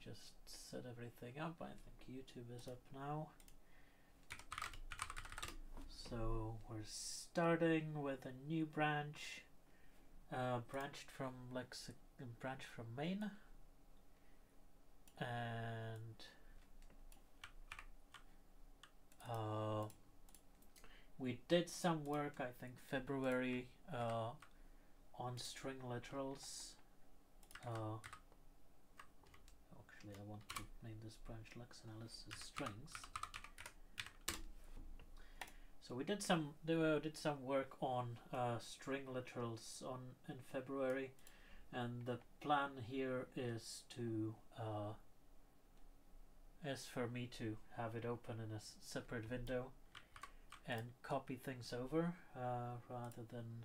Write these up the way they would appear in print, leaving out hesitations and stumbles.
just set everything up. I think YouTube is up now. So we're starting with a new branch, branched from main, and we did some work, I think February, on string literals. Actually, I want to name this branch Lex Analysis Strings. So we did some work on string literals in February, and the plan here is for me to have it open in a separate window and copy things over rather than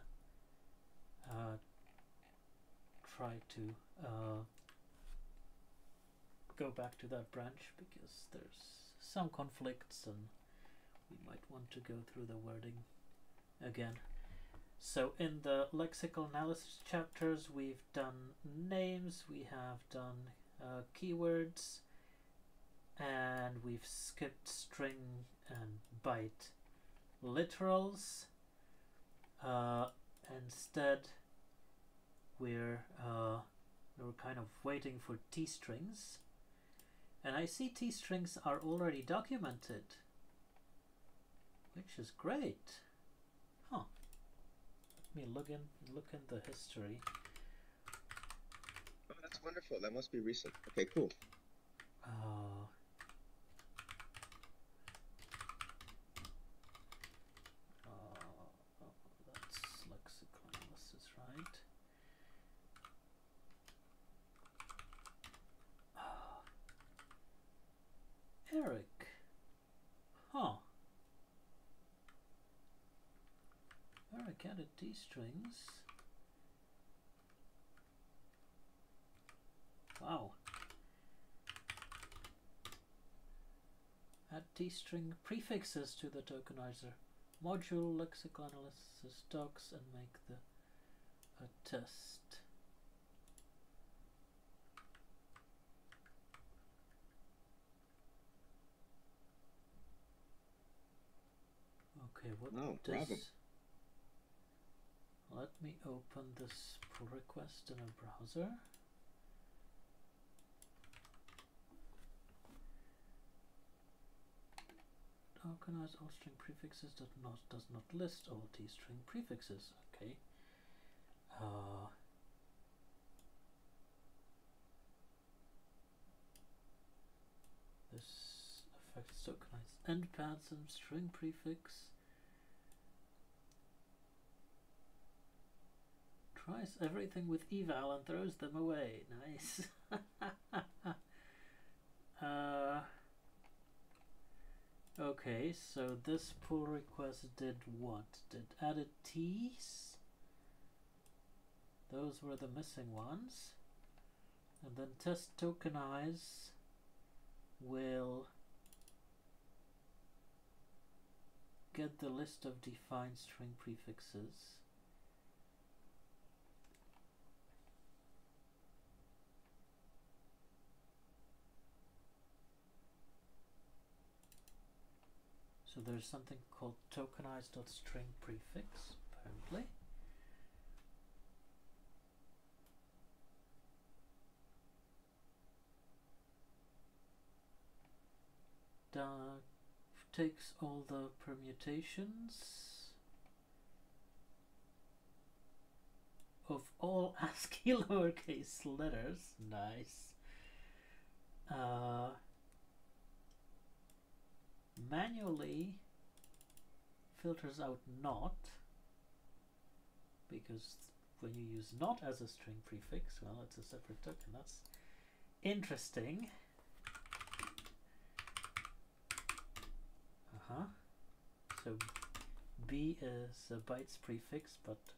try to go back to that branch, because there's some conflicts and we might want to go through the wording again. So in the lexical analysis chapters, we've done names, we have done keywords, and we've skipped string and byte literals. Instead, we're kind of waiting for t-strings, and I see t-strings are already documented, which is great. Huh. Let me look in the history. Oh, that's wonderful. That must be recent. Okay, cool. That's lexical analysis, right? Eric. Huh. Eric added these strings. Wow. Add t-string prefixes to the tokenizer module, lexical analysis docs, and make a test. Okay, what does... Let me open this pull request in a browser. Tokenize all string prefixes does not list all t-string prefixes. Okay. This affects tokenized endpads and string prefix. Tries everything with eval and throws them away. Nice. Okay, so this pull request did what? Did added t's? Those were the missing ones. And then test tokenize will get the list of defined string prefixes. So there's something called tokenize.string prefix, apparently. That takes all the permutations of all ASCII lowercase letters. Nice. Manually filters out not, because when you use not as a string prefix, well, it's a separate token. That's interesting. So B is a bytes prefix, but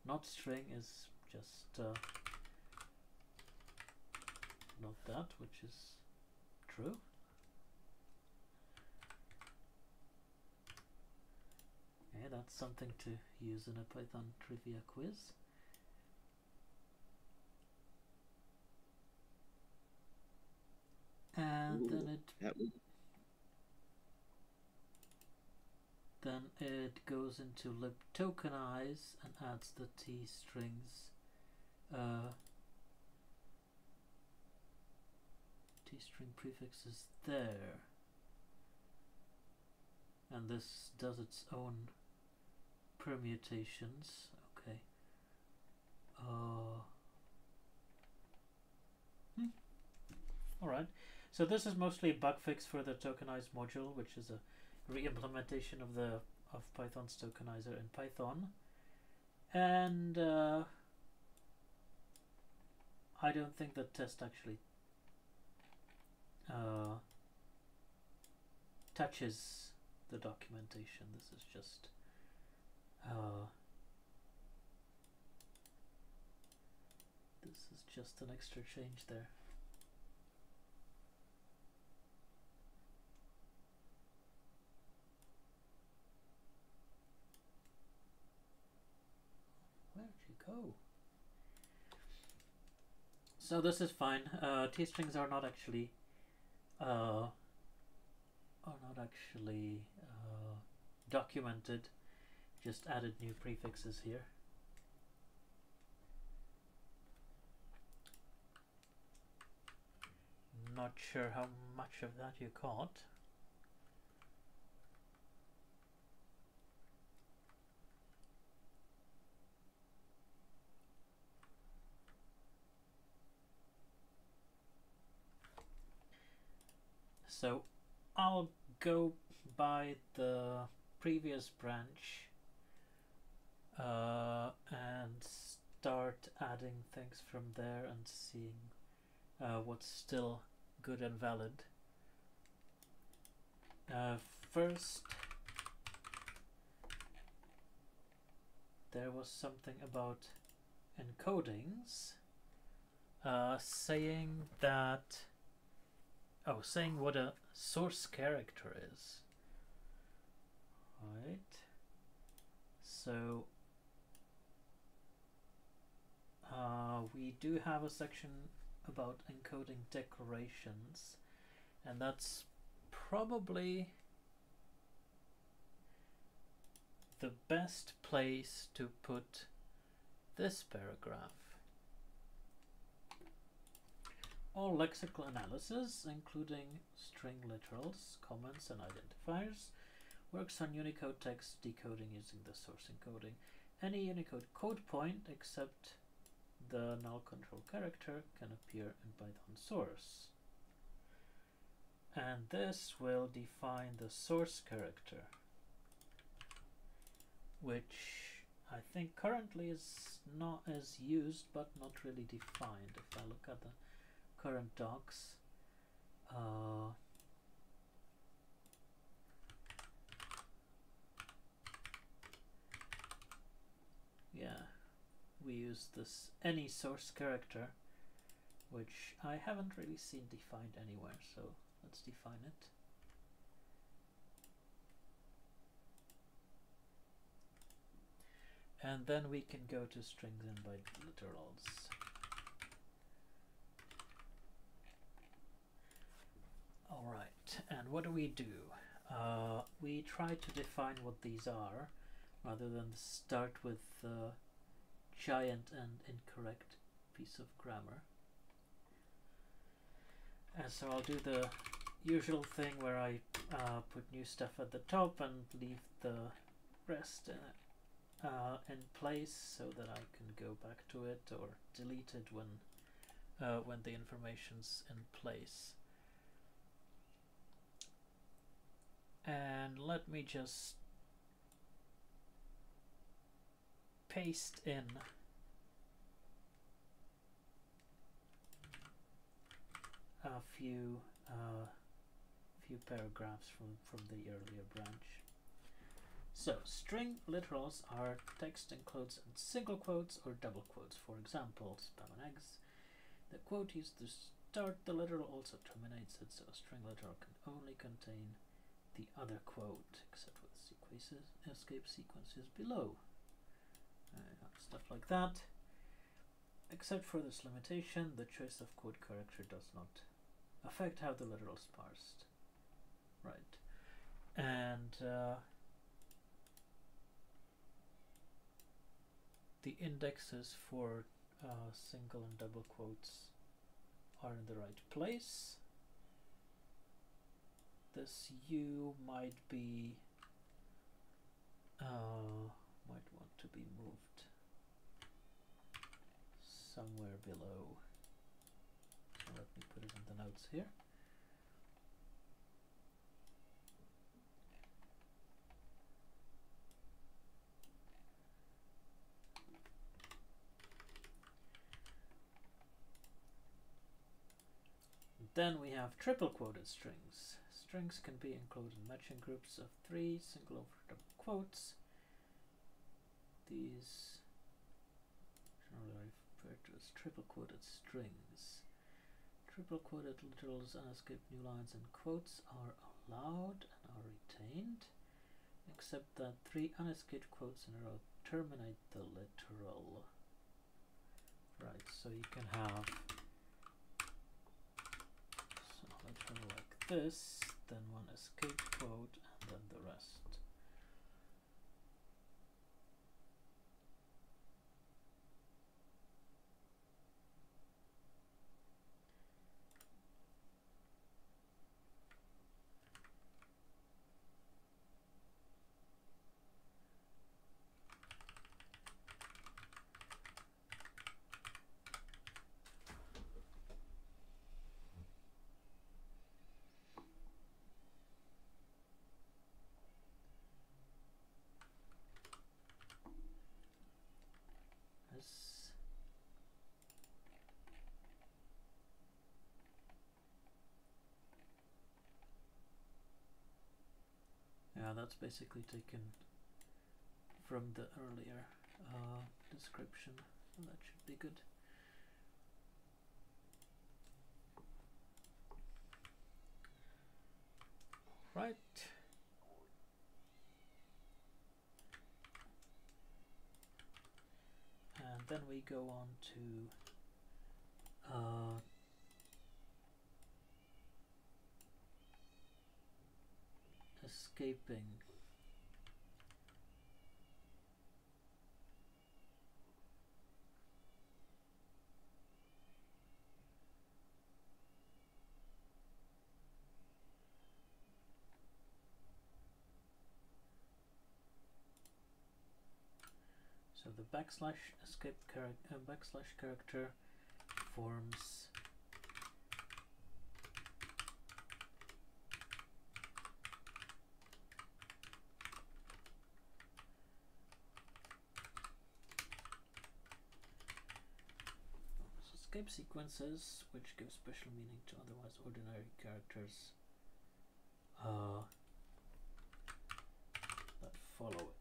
not string is just not that, which is true. Okay, that's something to use in a Python trivia quiz. and Ooh, that would then it goes into lib tokenize and adds the T strings T string prefixes there, and this does its own permutations. Okay. Alright, so this is mostly a bug fix for the tokenized module, which is a re-implementation of Python's tokenizer in Python. And I don't think the test actually touches the documentation. This is just an extra change there. Where'd you go? So this is fine. T-strings are not actually documented. Just added new prefixes here. Not sure how much of that you caught. So I'll go by the previous branch and start adding things from there and seeing what's still good and valid. First, there was something about encodings, saying what a source character is. Right. So we do have a section about encoding declarations, and that's probably the best place to put this paragraph. All lexical analysis, including string literals, comments, and identifiers, works on Unicode text decoding using the source encoding. Any Unicode code point except the null control character can appear in Python source. And this will define the source character, which I think currently is not as used but not really defined. If I look at the current docs, yeah, we use this any source character, which I haven't really seen defined anywhere, so let's define it. And then we can go to strings and by literals. Alright, and what do? We try to define what these are, rather than start with the giant and incorrect piece of grammar. And so I'll do the usual thing where I put new stuff at the top and leave the rest in place so that I can go back to it or delete it when the information's in place. And let me just paste in a few paragraphs from the earlier branch. So string literals are text includes in single quotes or double quotes. For example, spam and eggs. The quote used to start the literal also terminates it, so a string literal can only contain the other quote, except with escape sequences below. Stuff like that. Except for this limitation, the choice of quote character does not affect how the literal is parsed. Right. And the indexes for single and double quotes are in the right place. This U might be might want to be moved somewhere below. So let me put it in the notes here. Then we have triple quoted strings. Strings can be included in matching groups of 3 single over double quotes. These generally referred to as triple quoted strings. Triple quoted literals, unescaped new lines, and quotes are allowed and are retained, except that 3 unescaped quotes in a row terminate the literal. Right, so you can have literal like this, then one escaped quote, and then the rest. Yeah, that's basically taken from the earlier description, so that should be good. Right. And then we go on to escaping. So the backslash escape backslash character forms escape sequences, which give special meaning to otherwise ordinary characters that follow it.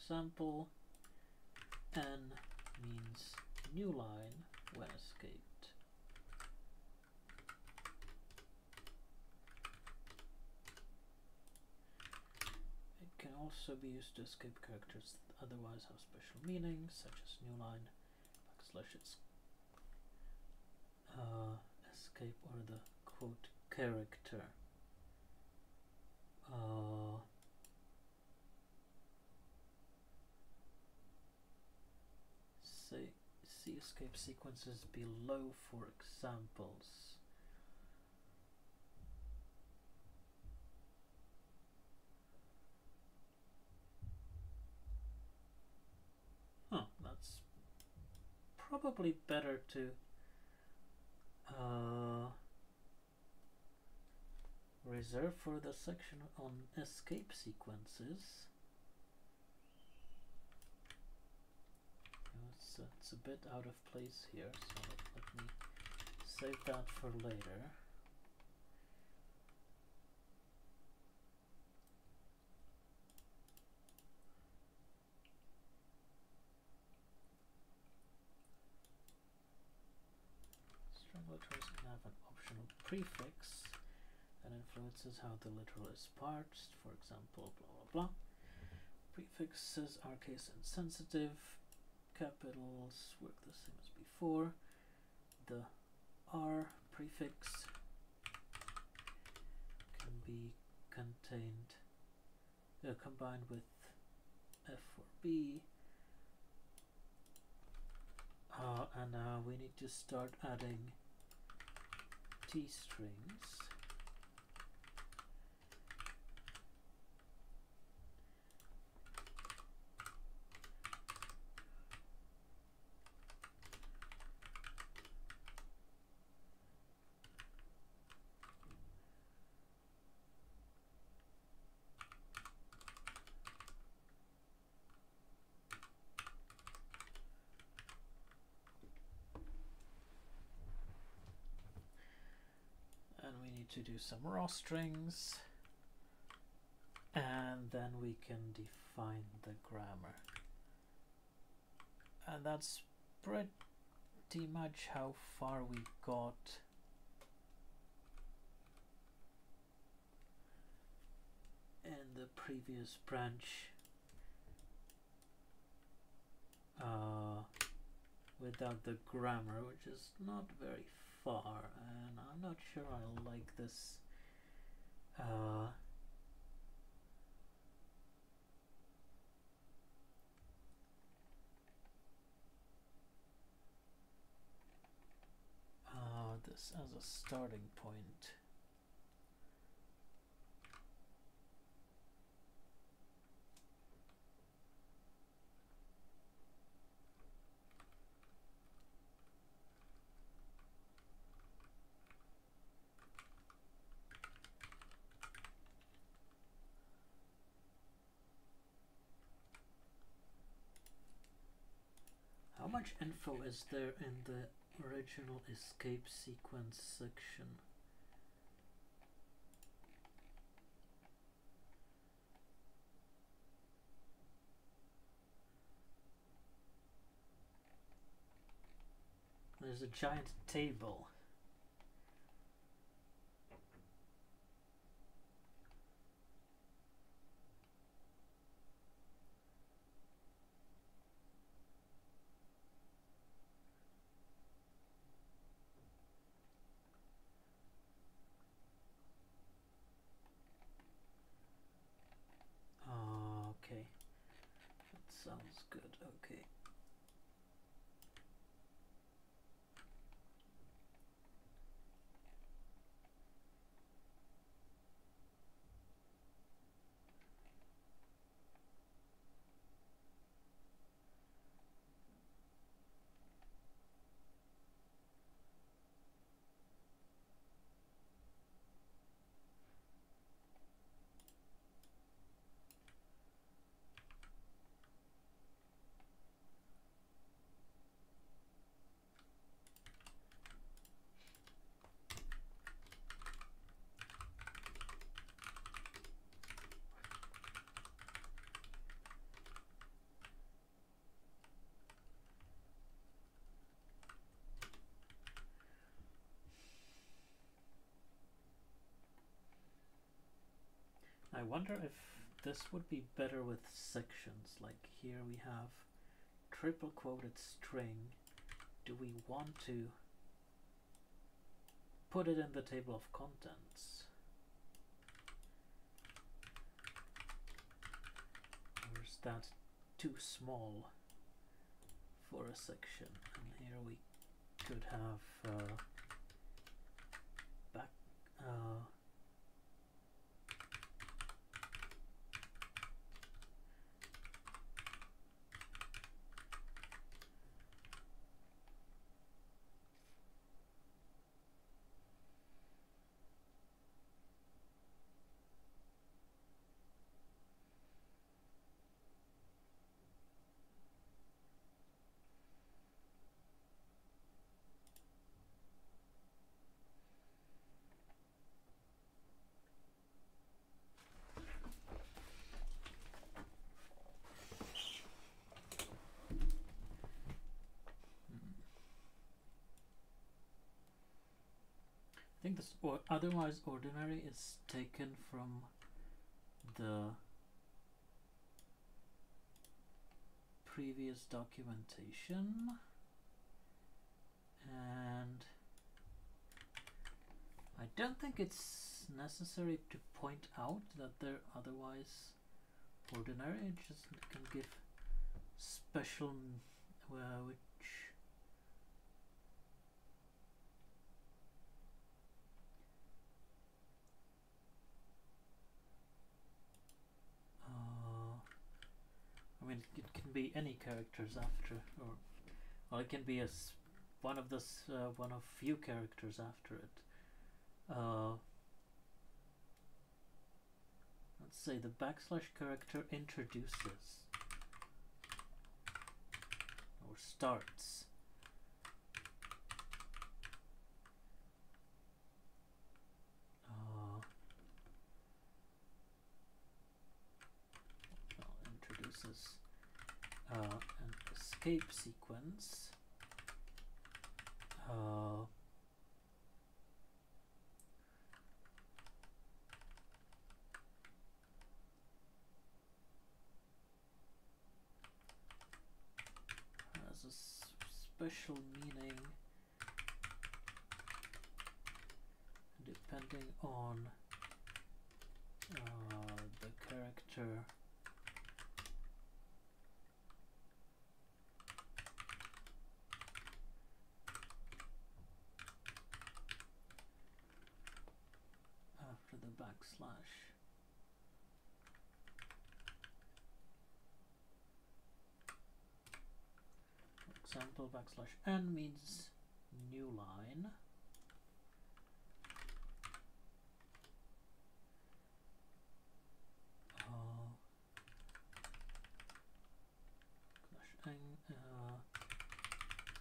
For example, N means new line when escaped. It can also be used to escape characters that otherwise have special meaning, such as new line, backslash escape, or the quote character. See escape sequences below for examples. That's probably better to reserve for the section on escape sequences. It's a bit out of place here, so let me save that for later. String letters can have an optional prefix and influences how the literal is parsed. For example, blah blah blah. Prefixes are case insensitive. Capitals work the same as before. The R prefix can be combined with F or B. And now we need to start adding T strings. And we need to do some raw strings, and then we can define the grammar. And that's pretty much how far we got. In the previous branch without the grammar, which is not very far, and I'm not sure I like this this as a starting point. How much info is there in the original escape sequence section? There's a giant table. Okay, that sounds good. Okay. I wonder if this would be better with sections. Like here we have triple quoted string. Do we want to put it in the table of contents? Or is that too small for a section? And here we could have back think this or otherwise ordinary is taken from the previous documentation, and I don't think it's necessary to point out that they're otherwise ordinary. It just can give special which I mean, it can be any characters after, or it can be one of few characters after it. Let's say the backslash character introduces or starts. Introduces an escape sequence. Has a special meaning depending on the character after the backslash. For example, backslash n means new line.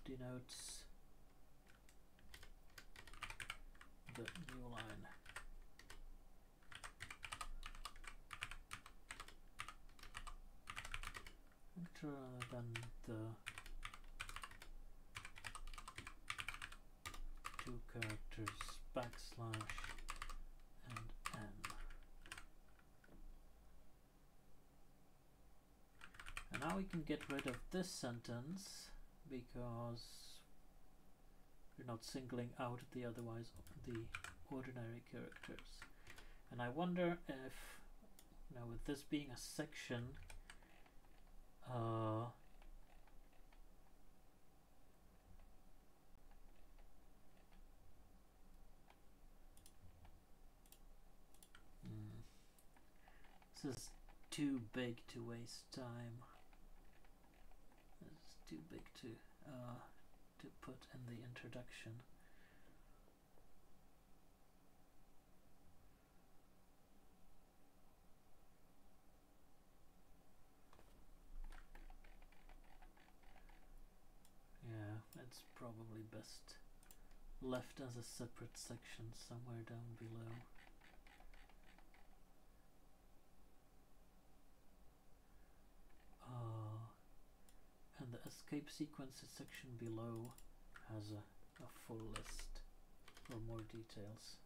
Denotes the new line. Rather than the two characters backslash and n. And now we can get rid of this sentence because we're not singling out the ordinary characters. And I wonder if, now with this being a section, this is too big to waste time. It's too big to put in the introduction. Yeah, it's probably best left as a separate section somewhere down below. And the escape sequences section below has a full list for more details.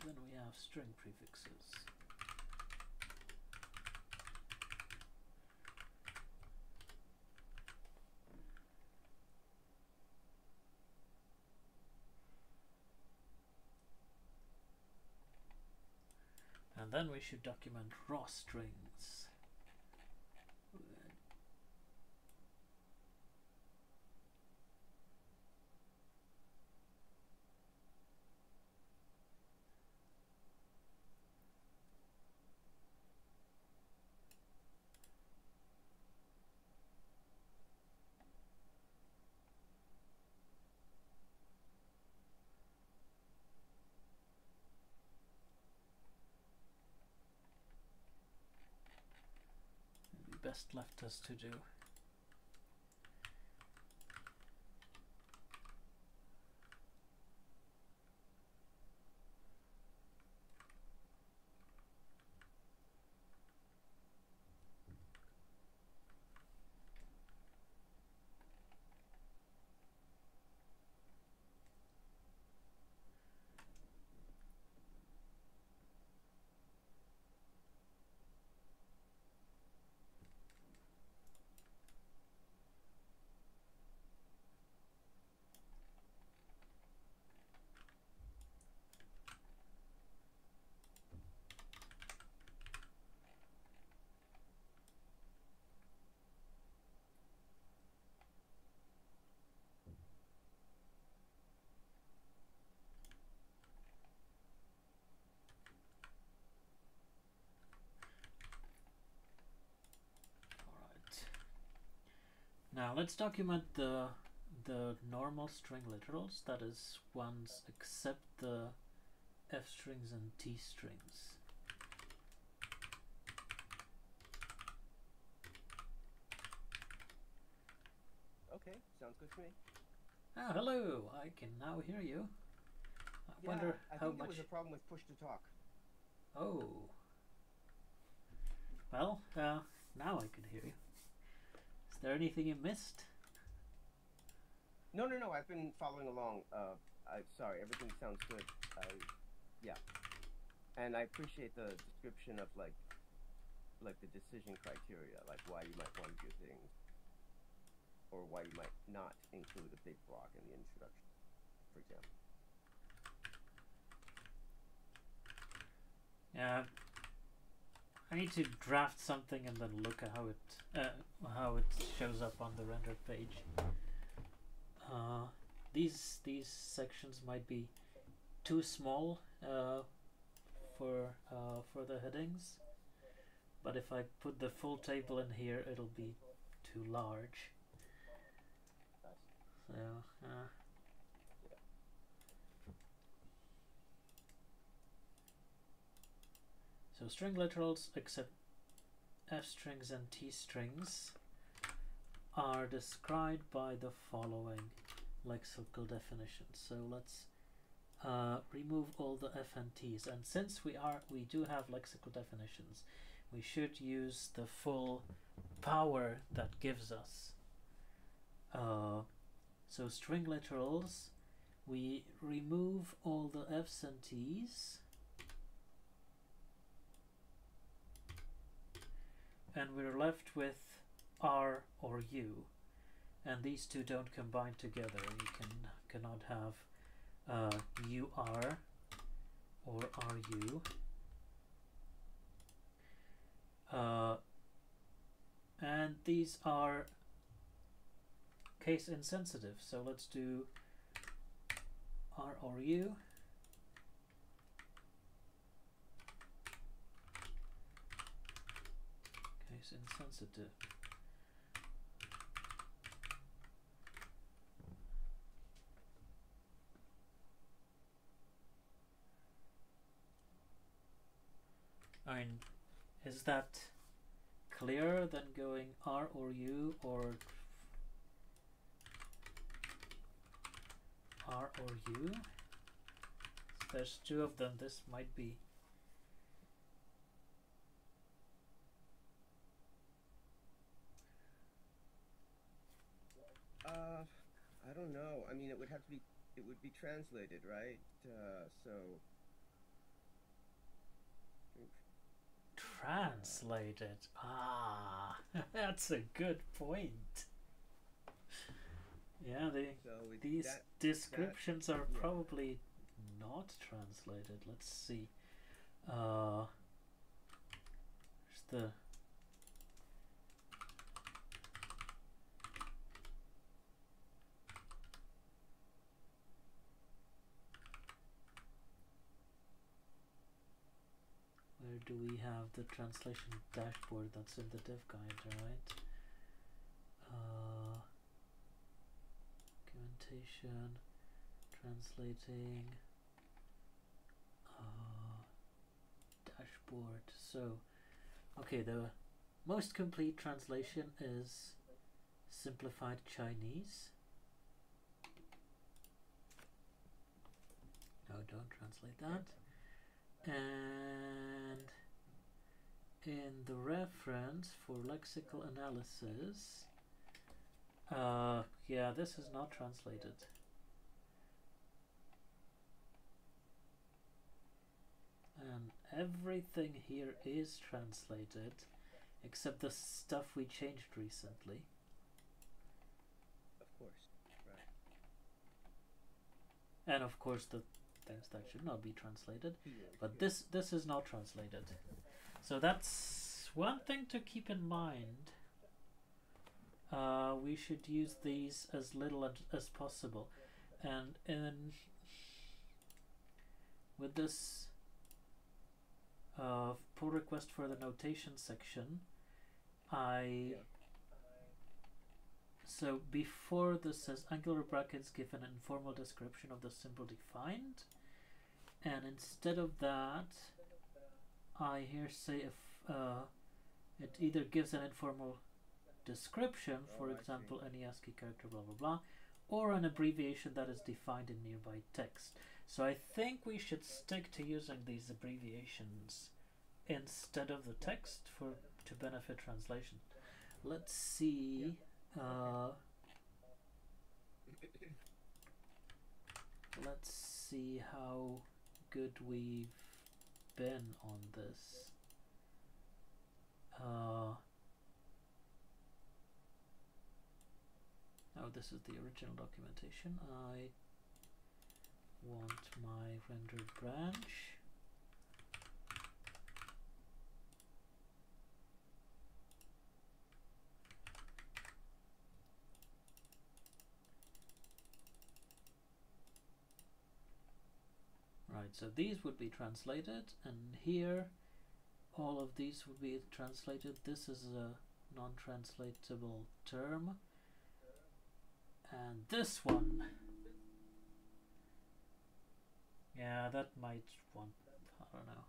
Then we have string prefixes. And then we should document raw strings. rest left us to do. Now let's document the normal string literals, that is ones except the F strings and T strings. Okay, sounds good to me. Ah, hello, I can now hear you. I wonder I how think much... there was a problem with push to talk. Oh. Well, now I can hear you. Is there anything you missed? No, I've been following along. Sorry, everything sounds good. Yeah. And I appreciate the description of like the decision criteria, like why you might want to do things, or why you might not include a big block in the introduction, for example. Yeah. I need to draft something and then look at how it shows up on the rendered page. These sections might be too small for the headings, but if I put the full table in here, it'll be too large. So. So string literals except F strings and T strings are described by the following lexical definitions. So let's remove all the F and T's, and since we do have lexical definitions, we should use the full power that gives us. So string literals, we remove all the F's and T's, and we're left with R or U, and these two don't combine together. You cannot have UR or RU. And these are case insensitive, so let's do R or U. Case insensitive. I mean, is that clearer than going R or U or R or U? There's two of them. This might be. I don't know. I mean, it would be translated, right? So. Translated. Ah, that's a good point. Yeah, these descriptions are probably not translated. Let's see. There's the where do we have the translation dashboard? That's in the div guide, right? Documentation, translating, dashboard. So, okay, the most complete translation is simplified Chinese. No, don't translate that. And in the reference for lexical analysis, yeah, this is not translated. And everything here is translated, except the stuff we changed recently. Of course, right. And of course the things that should not be translated. But this is not translated. So that's one thing to keep in mind. We should use these as little as possible. And with this pull request for the notation section, so before this says angular brackets give an informal description of the symbol defined, and instead of that I here say if it either gives an informal description, for example any ASCII character blah blah blah, or an abbreviation that is defined in nearby text. So I think we should stick to using these abbreviations instead of the text to benefit translation. Let's see. Let's see how good we've been on this. Oh, this is the original documentation. I want my rendered branch. Right, so these would be translated, and here all of these would be translated. This is a non-translatable term, and this one, yeah, that might want, I don't know.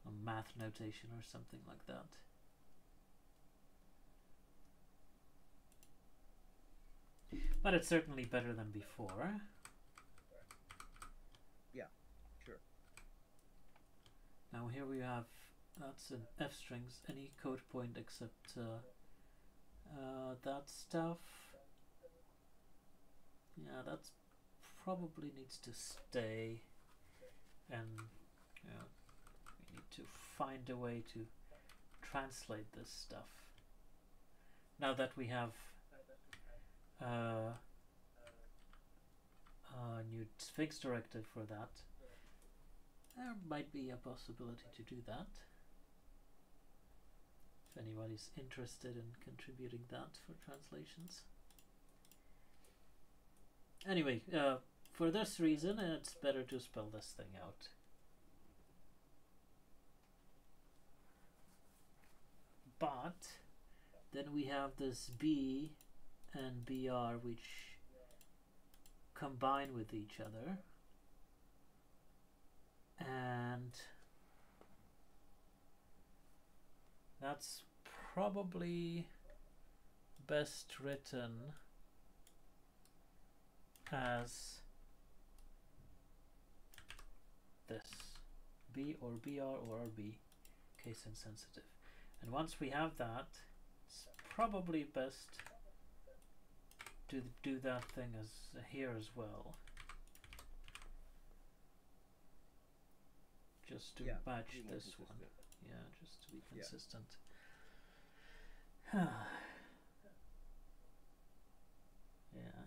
A math notation or something like that. But it's certainly better than before. Yeah, sure. Now here we have, that's an F strings, any code point except that stuff. Yeah, that's probably needs to stay, and we need to find a way to translate this stuff. Now that we have new Sphinx directive for that, there might be a possibility to do that. If anybody's interested in contributing that for translations. Anyway, for this reason, it's better to spell this thing out. But then we have this B and BR which combine with each other, and that's probably best written as this: B or BR or RB, case insensitive. And once we have that, it's probably best to do that thing as here as well, just to match this one. Yeah, just to be consistent. Yeah. Yeah.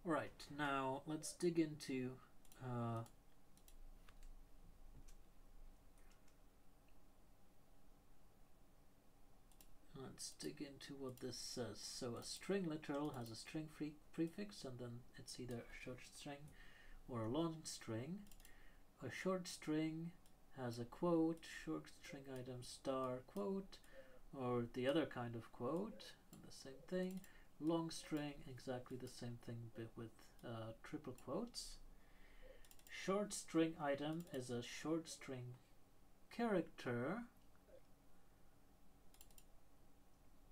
Right, now let's dig into let's dig into what this says. So a string literal has a string prefix, and then it's either a short string or a long string. A short string has a quote, short string item star quote, or the other kind of quote. the same thing. Long string, exactly the same thing, but with triple quotes. Short string item is a short string character,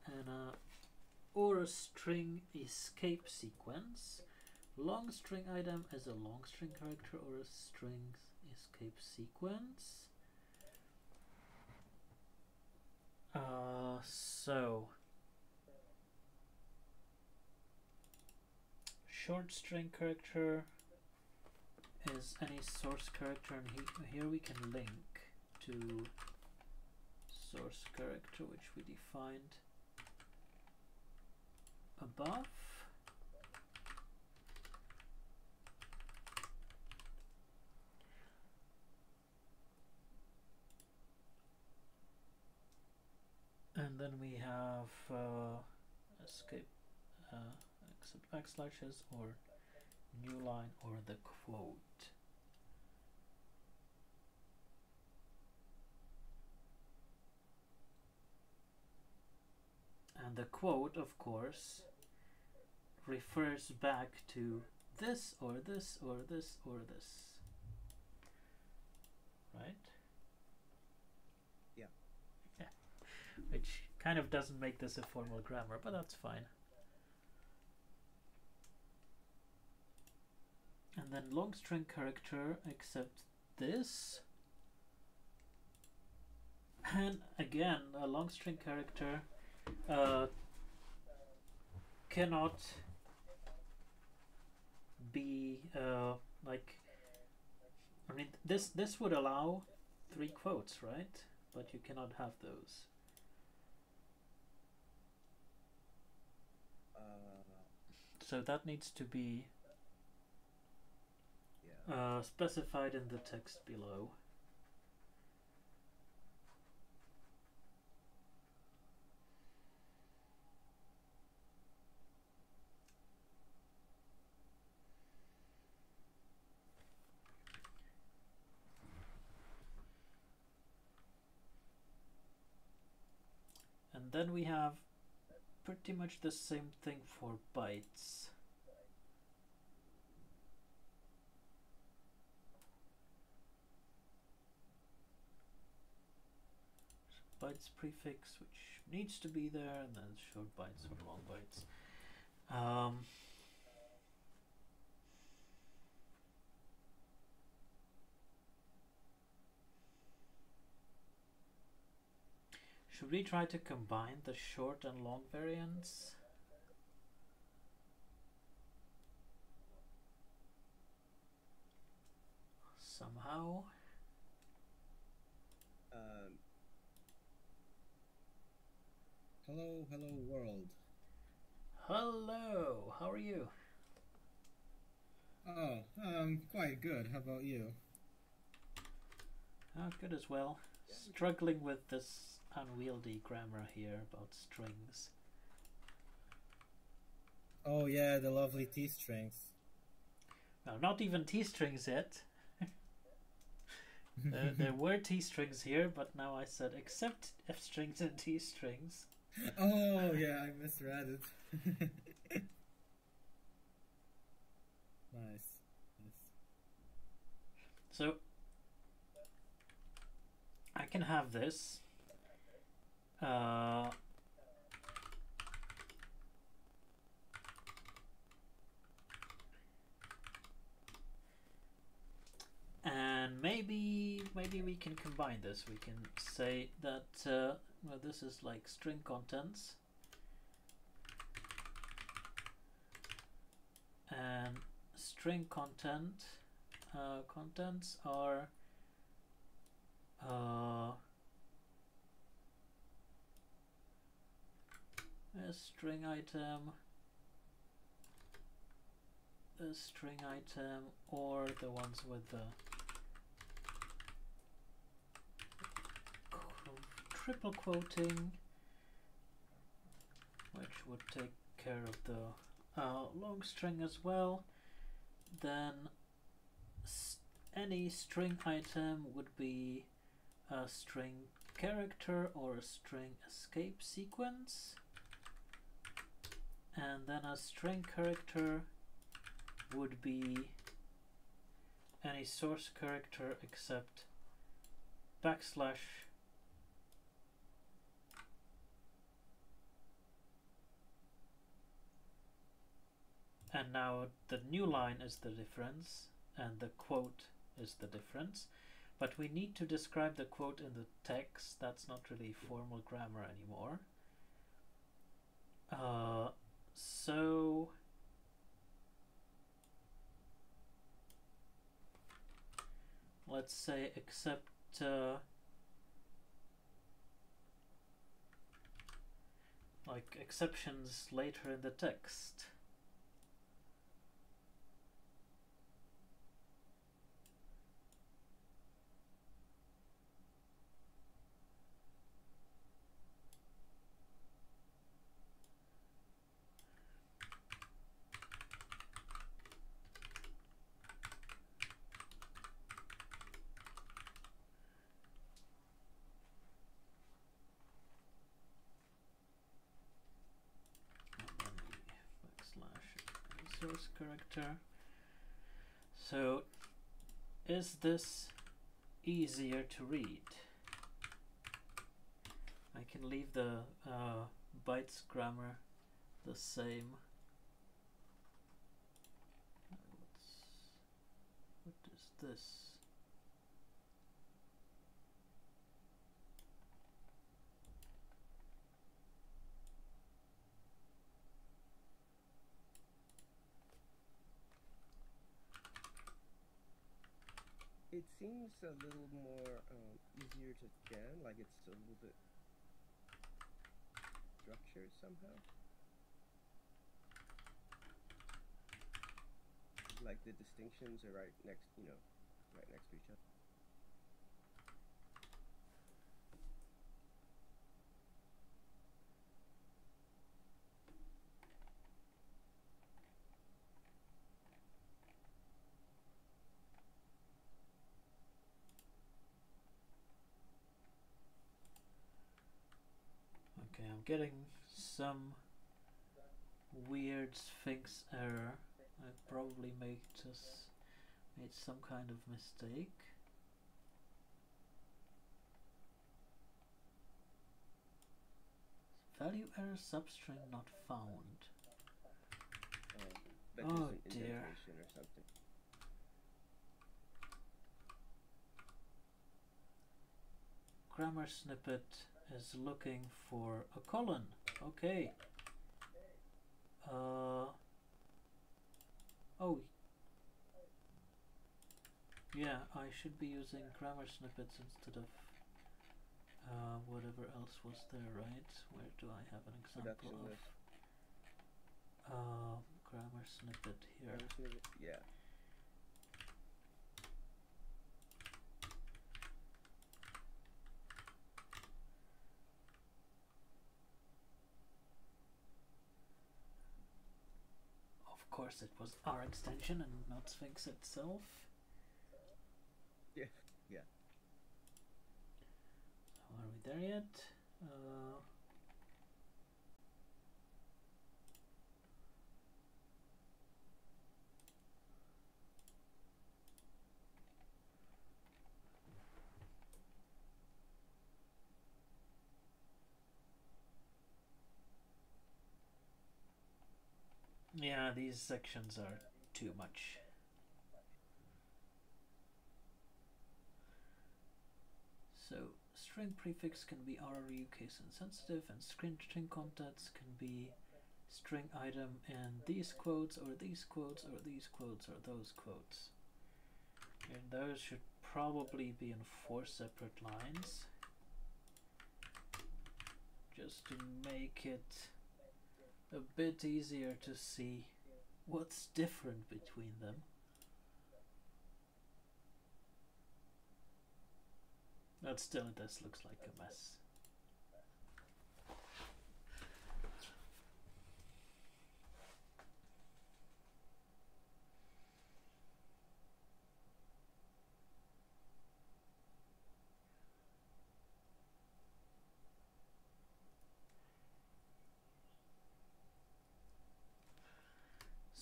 and or a string escape sequence. Long string item is a long string character or a string escape sequence. So short string character is any source character, and here we can link to source character, which we defined above. And then we have escape, except backslashes, or new line, or the quote. And the quote, of course, refers back to this or this or this or this. Right? Yeah. Yeah. Which kind of doesn't make this a formal grammar, but that's fine. And then long string character, except this. And again, a long string character cannot be like, I mean, this would allow 3 quotes, right? But you cannot have those. So that needs to be specified in the text below. And then we have pretty much the same thing for bytes. Bytes prefix, which needs to be there, and then short bytes or long bytes. Should we try to combine the short and long variants? Somehow? Hello, hello world. Hello, how are you? Oh, quite good. How about you? Good as well. Struggling with this unwieldy grammar here about strings. Oh yeah, the lovely T strings. Well, not even T strings yet. There were T strings here, but now I said except F strings and T strings. Oh yeah, I misread it. Nice. So I can have this. And maybe we can combine this. We can say that well, this is like string contents, and string content contents are a string item, a string item, or the ones with the triple quoting, which would take care of the long string as well. Then any string item would be a string character or a string escape sequence. And then a string character would be any source character except backslash and now the new line is the difference and the quote is the difference, but we need to describe the quote in the text. That's not really formal grammar anymore. So let's say except like exceptions later in the text. Source character. So is this easier to read? I can leave the bytes grammar the same. What is this? It seems a little more easier to scan, like it's a little bit structured somehow. Like the distinctions are right next, right next to each other. Okay, I'm getting some weird Sphinx error. I probably made some kind of mistake. Value error substring not found. Oh dear. Or something. Grammar snippet is looking for a colon. Okay. Oh. Yeah, I should be using grammar snippets instead of whatever else was there, right? Where do I have an example of grammar snippet here? Grammar snippet, yeah. Of course, it was R extension and not Sphinx itself. Yeah, yeah. So are we there yet? Yeah, these sections are too much. So string prefix can be RRU case insensitive, and string contents can be string item in these quotes or these quotes or these quotes or those quotes. And those should probably be in 4 separate lines, just to make it a bit easier to see what's different between them. But still, this looks like a mess.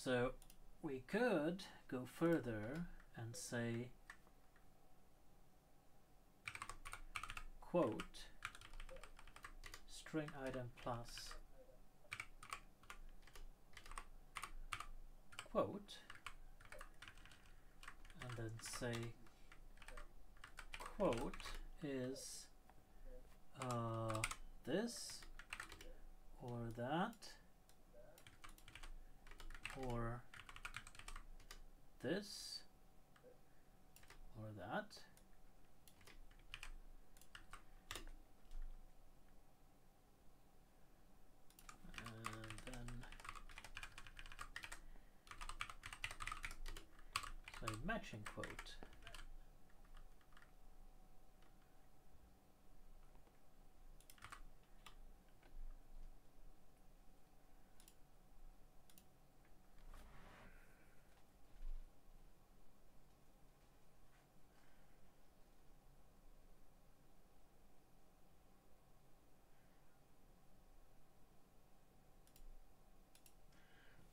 So we could go further and say quote string item plus quote, and then say quote is this or that or this or that. And then say matching quote.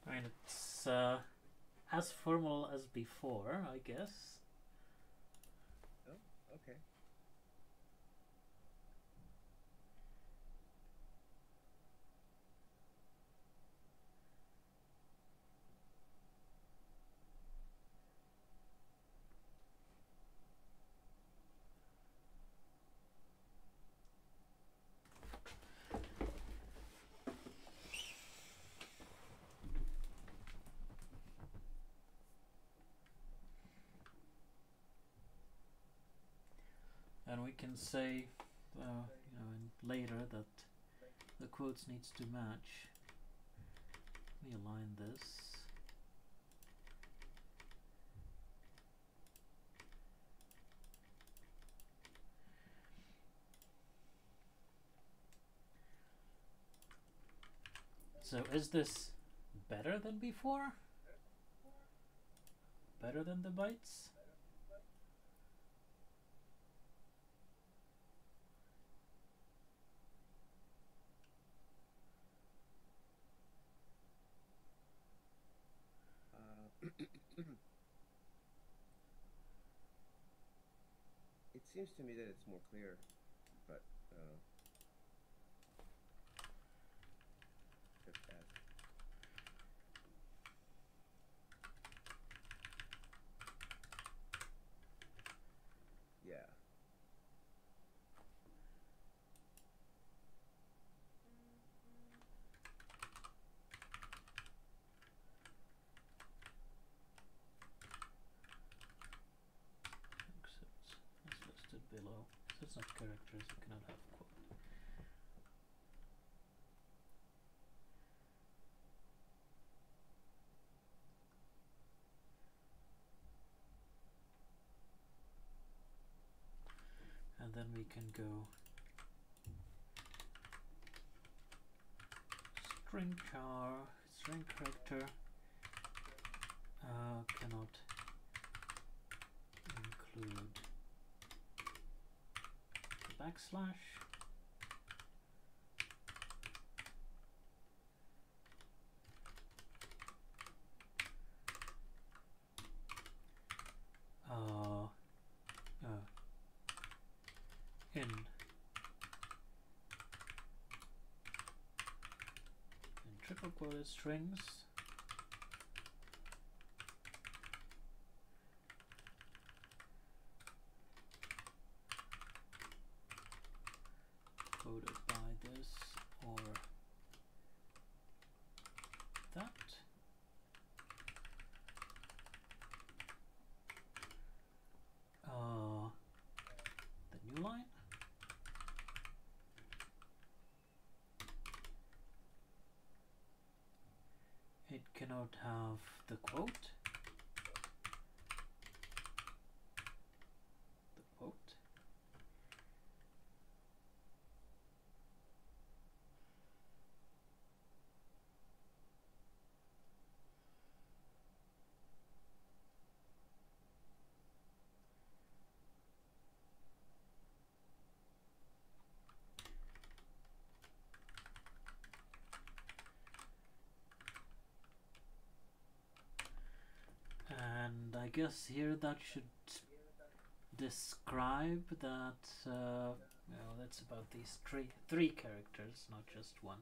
I mean, it's as formal as before, I guess. Oh, okay. And we can say, later that the quotes needs to match. Let me align this. So is this better than before? Better than the bytes? It seems to me that it's more clear, but just as. Yeah. Except as listed below. So it's not characters, you cannot have quote. And then we can go string char, string character cannot include the backslash. In triple quoted strings quoted by this or that. The new line. It cannot have the quote. The quote. guess here that should describe that. Well, that's about these three characters, not just one.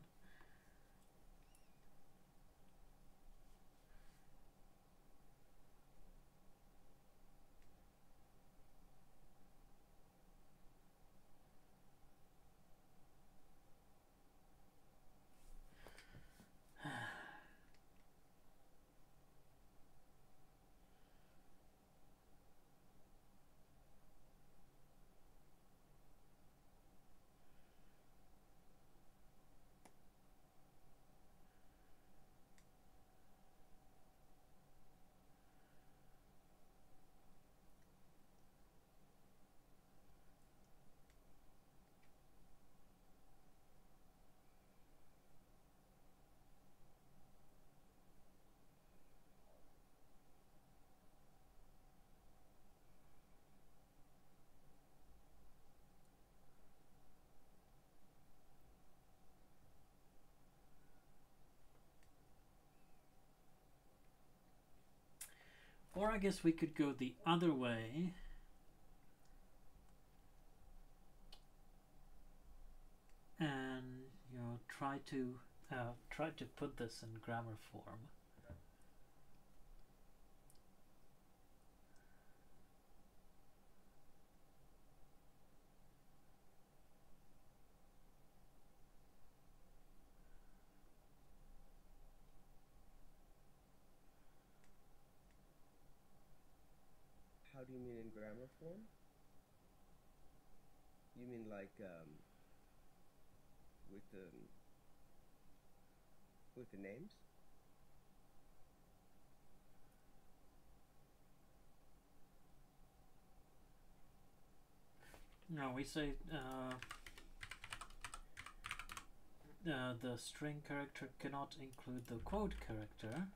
Or I guess we could go the other way. And try to put this in grammar form. How do you mean in grammar form? You mean like with the names? No, we say the string character cannot include the quote character,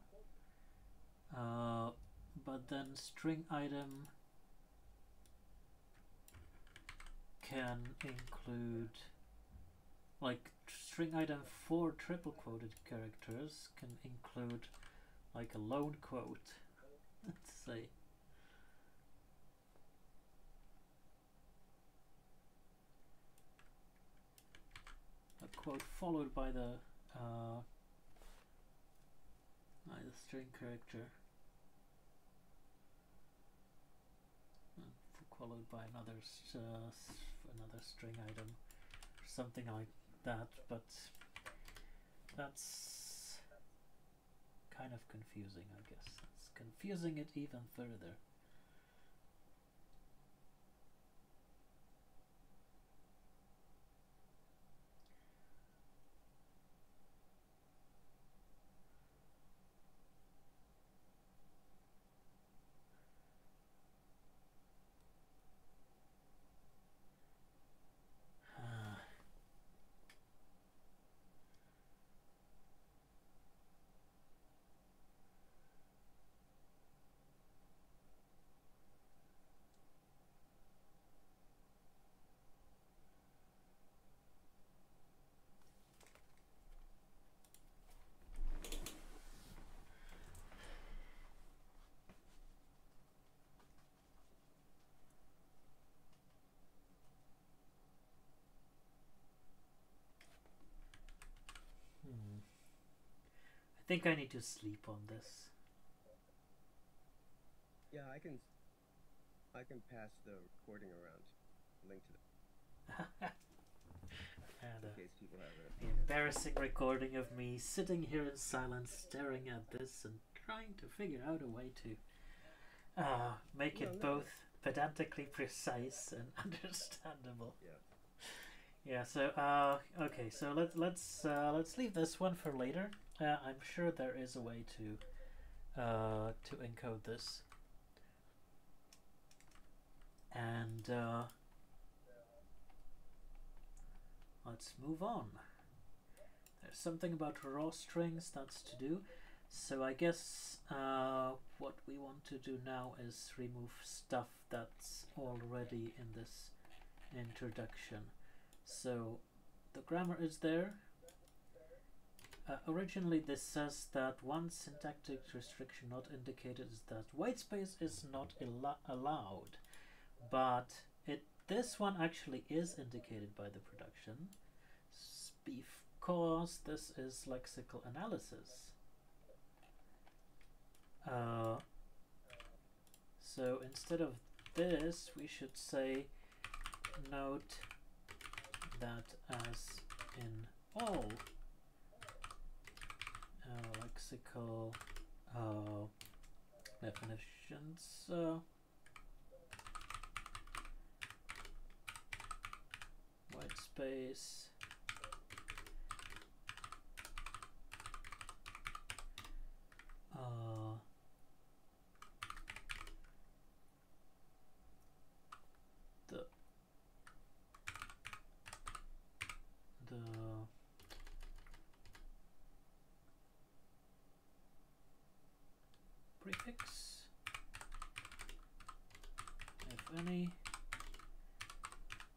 but then string item can include, like, string item for triple quoted characters can include like a lone quote. Let's say. A quote followed by the string character, followed by another string item, or something like that. But that's kind of confusing, I guess. It's confusing it even further. I think I need to sleep on this. Yeah, I can pass the recording around. Link to the in case people have it. The embarrassing recording of me sitting here in silence, staring at this and trying to figure out a way to make it both pedantically precise and understandable. Yeah. Yeah. So okay. So let's leave this one for later. I'm sure there is a way to encode this. And let's move on. There's something about raw strings that's to do. So I guess what we want to do now is remove stuff that's already in this introduction. So the grammar is there. Originally this says that one syntactic restriction not indicated is that whitespace is not allowed, but this one actually is indicated by the production because this is lexical analysis. So instead of this, we should say note that as in all lexical definitions, white space the prefix, if any,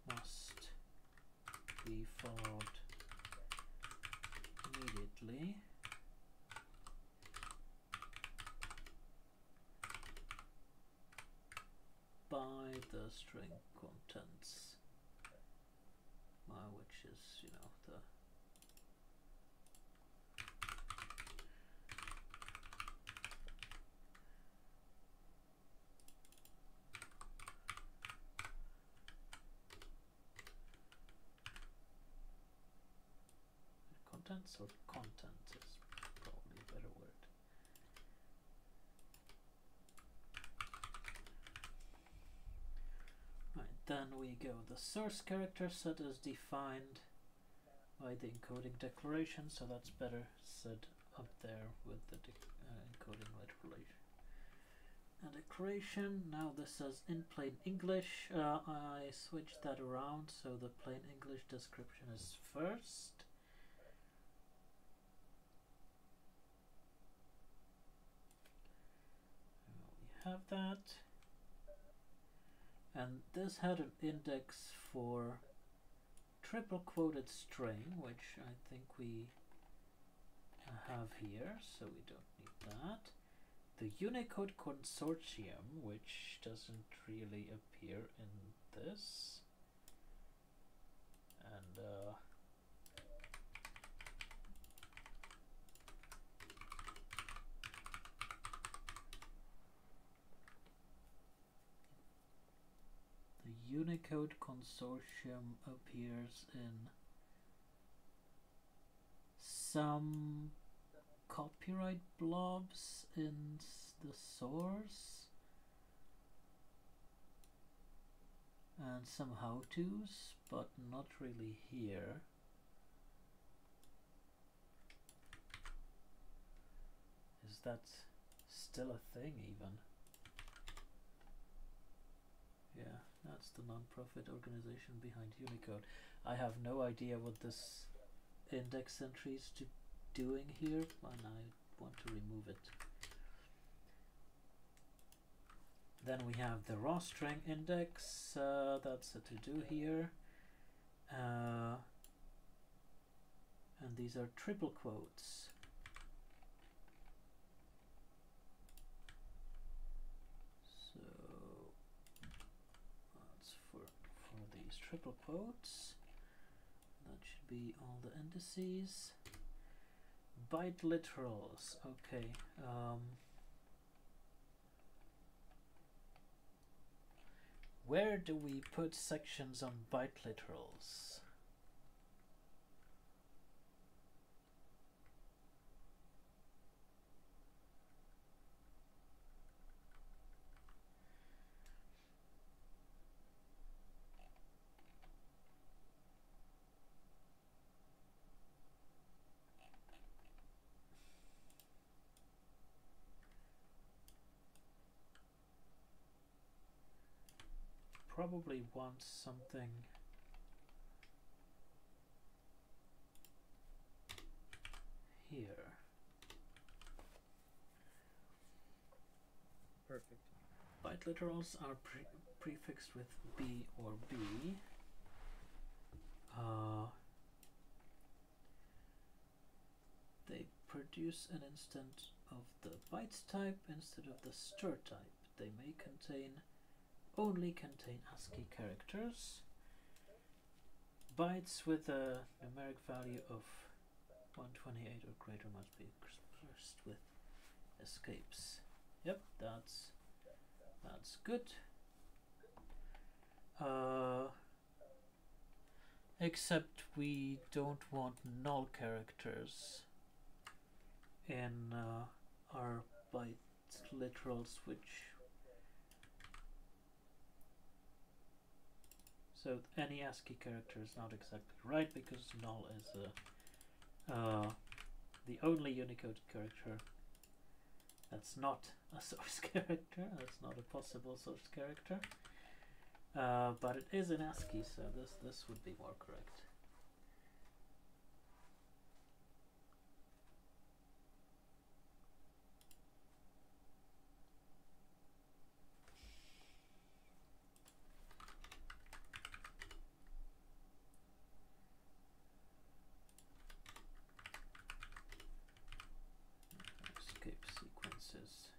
must be followed immediately by the string contents, which is, you know, the contents, or content is probably a better word. Right, then we go. The source character set is defined by the encoding declaration, so that's better said up there with the encoding declaration. And declaration, now this says in plain English. I switched that around so the plain English description is first. We have that. And this had an index for triple quoted string, which I think we have here, so we don't need that. The Unicode Consortium, which doesn't really appear in this, and the Unicode Consortium appears in some copyright blobs in the source and some how-tos, but not really here. Is that still a thing even? Yeah, that's the non-profit organization behind Unicode. I have no idea what this index entry is doing here, and I want to remove it. Then we have the raw string index, that's a to-do here. And these are triple quotes. So that's for these triple quotes. That should be all the indices. Byte literals, okay. Where do we put sections on byte literals? Probably want something here. Perfect. Byte literals are prefixed with B or B. produce an instant of the bytes type instead of the str type. They may only contain ASCII characters. Bytes with a numeric value of 128 or greater must be expressed with escapes. Yep, that's good. Except we don't want null characters in our byte literals, so any ASCII character is not exactly right, because null is the only Unicode character that's not a source character. That's not a possible source character. But it is in ASCII, so this would be more correct. Escape sequences.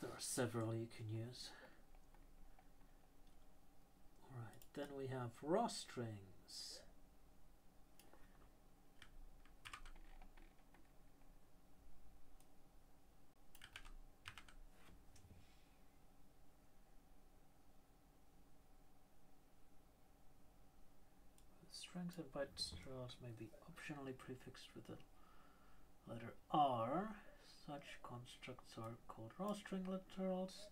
There are several you can use. Alright, then we have raw strings. Strings and bytes may be optionally prefixed with the letter R. Such constructs are called raw string literals.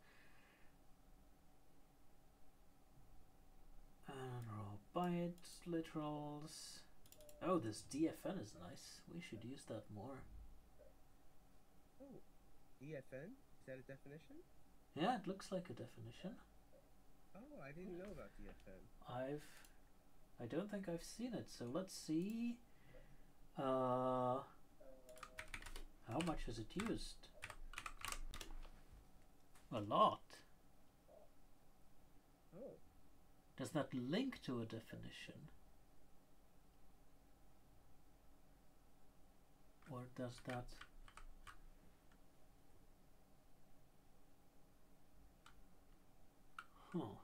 And raw bytes literals. Oh, this DFN is nice. We should use that more. Oh, DFN? Is that a definition? Yeah, it looks like a definition. Oh, I didn't know about DFN. I don't think I've seen it, so let's see. How much is it used? A lot. Oh. Does that link to a definition? Or does that... Huh.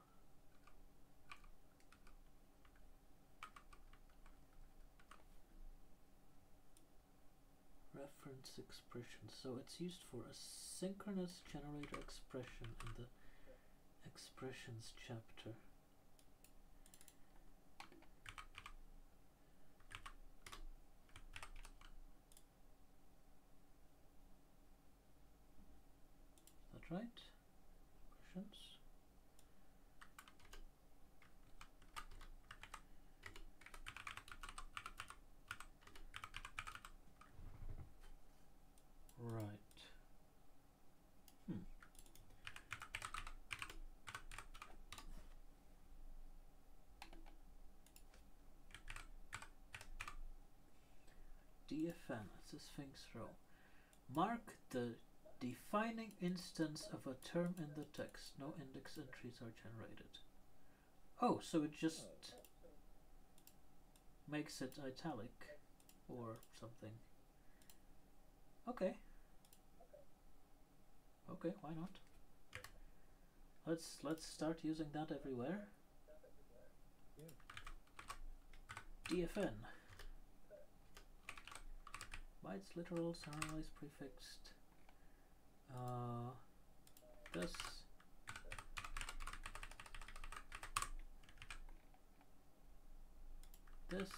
Reference expression. So it's used for a synchronous generator expression in the expressions chapter. Is that right? Expressions. Right. DFN, it's a Sphinx row. Mark the defining instance of a term in the text. No index entries are generated. Oh, so it just makes it italic or something. Okay. Okay, why not? Let's start using that everywhere. Yeah. DFN. Bytes literals are always prefixed. This. This.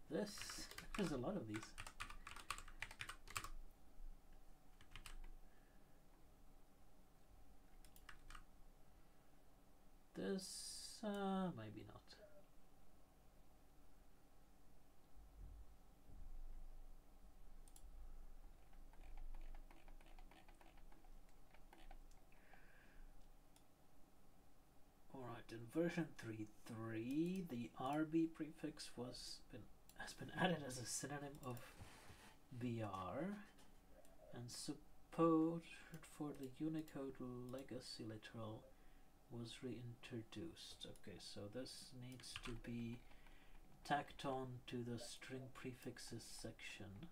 This. There's a lot of these. this, maybe not. Alright, in version 3.3, the RB prefix has been added as a synonym of BR and support for the Unicode legacy literal was reintroduced. Okay, so this needs to be tacked on to the string prefixes section.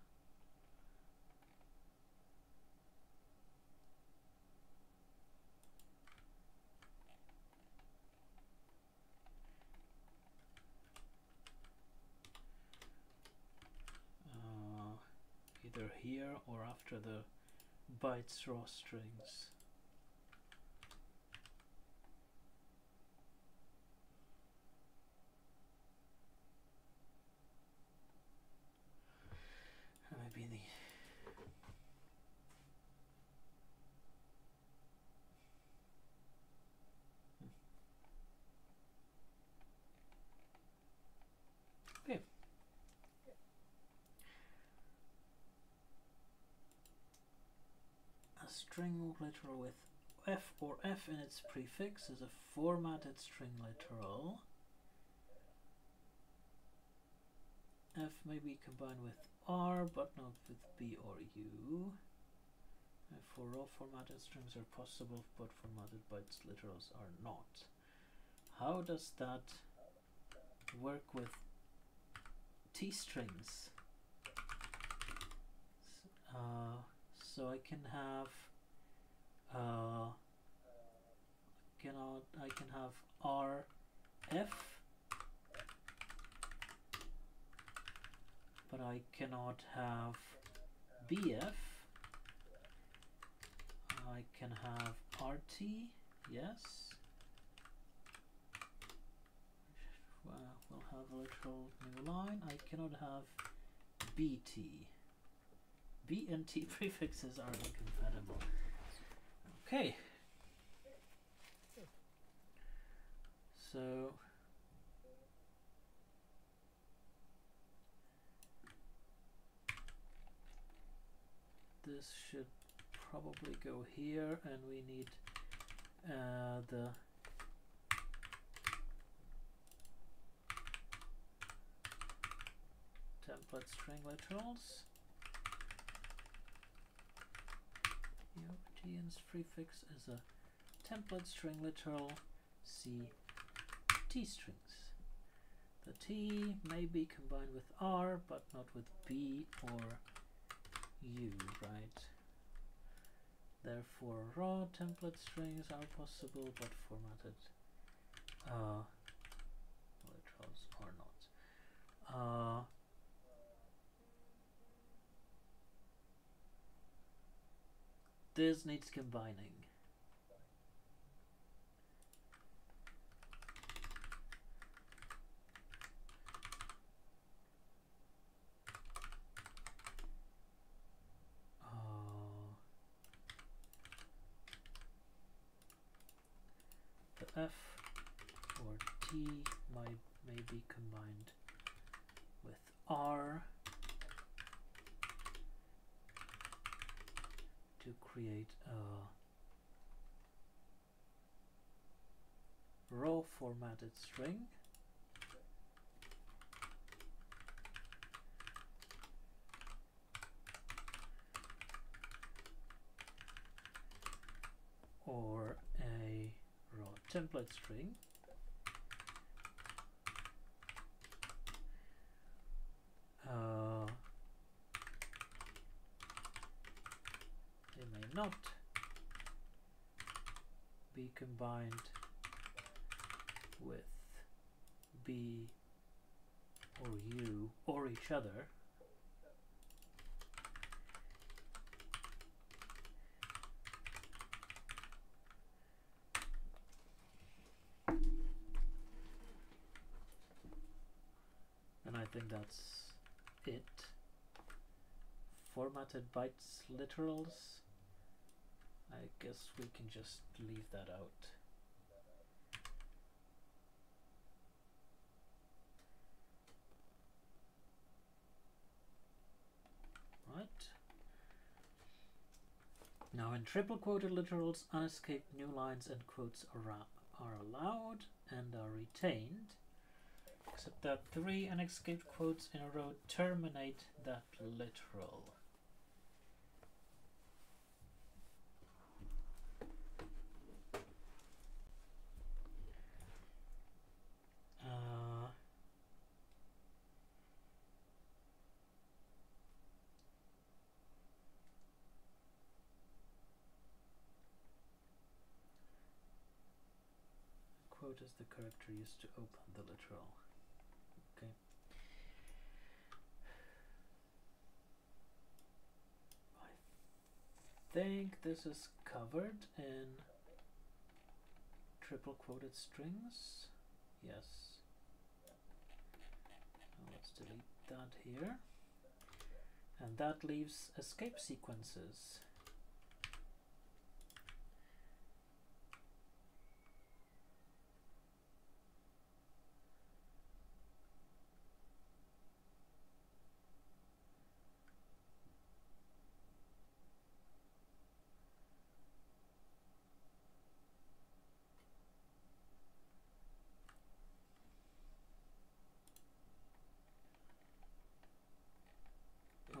Either here or after the bytes raw strings. Maybe the okay. A string literal with F or F in its prefix is a formatted string literal. F may be combined with R but not with B or U. For raw formatted strings are possible, but formatted bytes literals are not. How does that work with T strings? So I can have I can have RF, but I cannot have BF. I can have RT, yes. We'll have a literal new line. I cannot have BT. B and T prefixes are incompatible. Okay. So this should probably go here, and we need the template string literals. G's prefix is a template string literal. C T strings. The T may be combined with R, but not with B or U, right? Therefore, raw template strings are possible, but formatted literals are not. This needs combining. The F or T may be combined with R to create a raw formatted string. Or a raw template string. They may not be combined with B or U or each other. And I think that's it. Formatted bytes literals. I guess we can just leave that out. Now in triple quoted literals, unescaped new lines and quotes are allowed and are retained, except that 3 unescaped quotes in a row terminate that literal. Quote is the character used to open the literal. Okay. I think this is covered in triple quoted strings. Yes. Now let's delete that here. And that leaves escape sequences.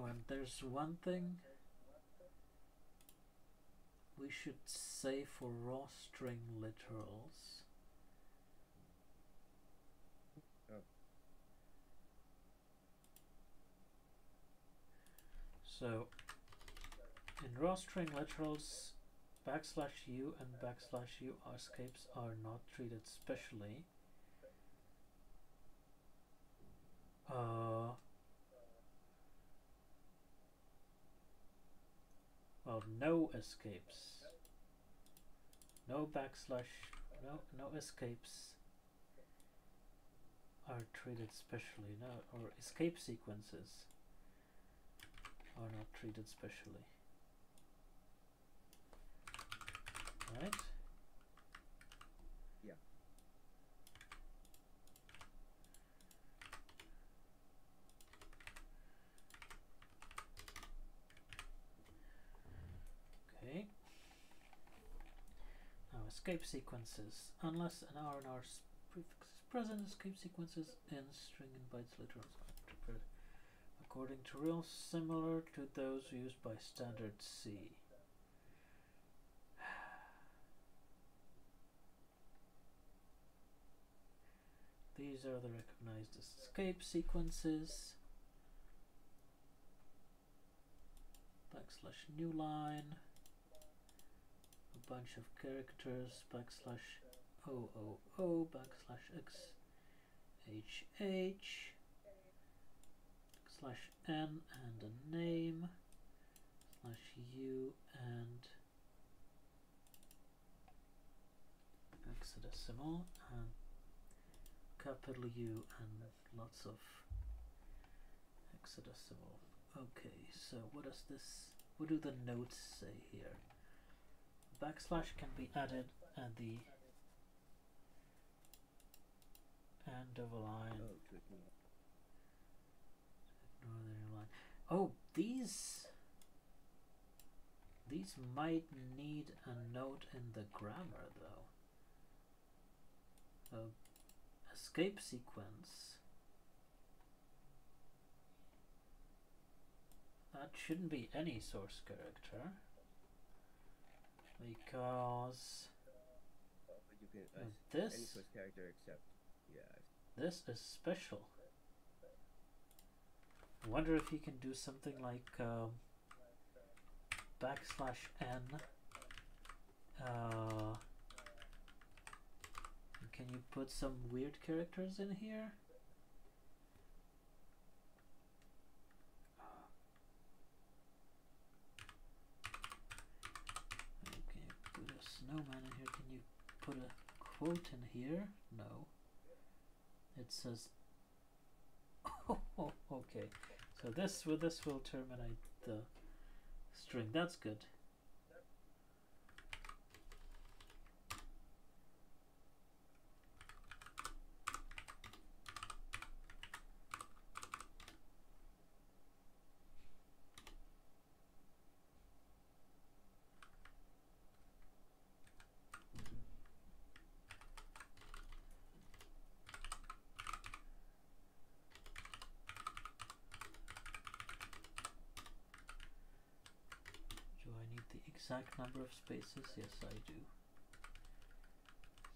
And there's one thing we should say for raw string literals. Oh. So in raw string literals, \u and \u escapes are not treated specially. Well, no escapes, no escapes are treated specially. No, or escape sequences are not treated specially. Right? Yeah. Okay. Now escape sequences. Unless an R&R prefix is present, escape sequences in string and bytes literals are interpreted according to rules similar to those used by standard C. These are the recognized escape sequences. \new line, a bunch of characters, \000, \xhh, /n and a name, /u and hexadecimal, and capital U and lots of hexadecimal. Okay, so what do the notes say here? \ can be added at the end of a line. Oh, tricky. Ignore the line. Oh, these might need a note in the grammar though. Escape sequence. That shouldn't be any source character because But you can this any source character except this is special. I wonder if you can do something like \n. Can you put some weird characters in here? Can you put a snowman in here? Can you put a quote in here? No. It says okay. So this will terminate the string. That's good. exact number of spaces? Yes, I do.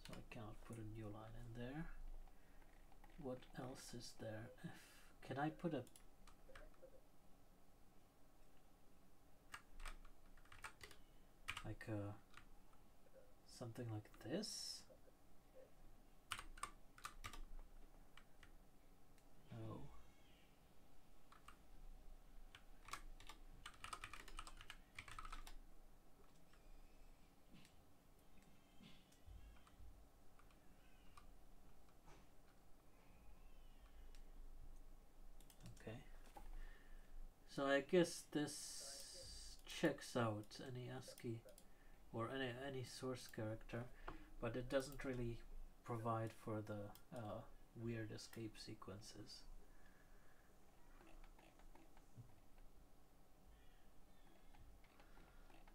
So I cannot put a new line in there. What else is there? Can I put a like a something like this? No. Okay. So I guess this checks out any ASCII or any source character, but it doesn't really provide for the weird escape sequences.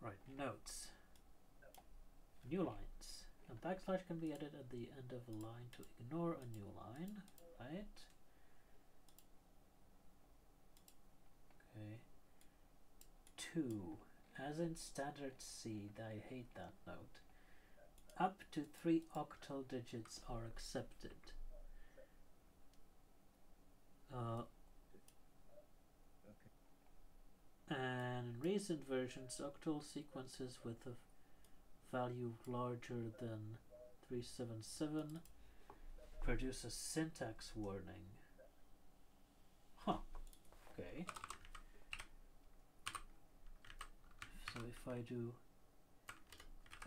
Right, notes. New lines. A backslash can be added at the end of a line to ignore a new line, right? Okay. 2. As in standard C, I hate that note. Up to 3 octal digits are accepted. And in recent versions, octal sequences with a value larger than 377 produce a syntax warning. Huh. Okay. So if I do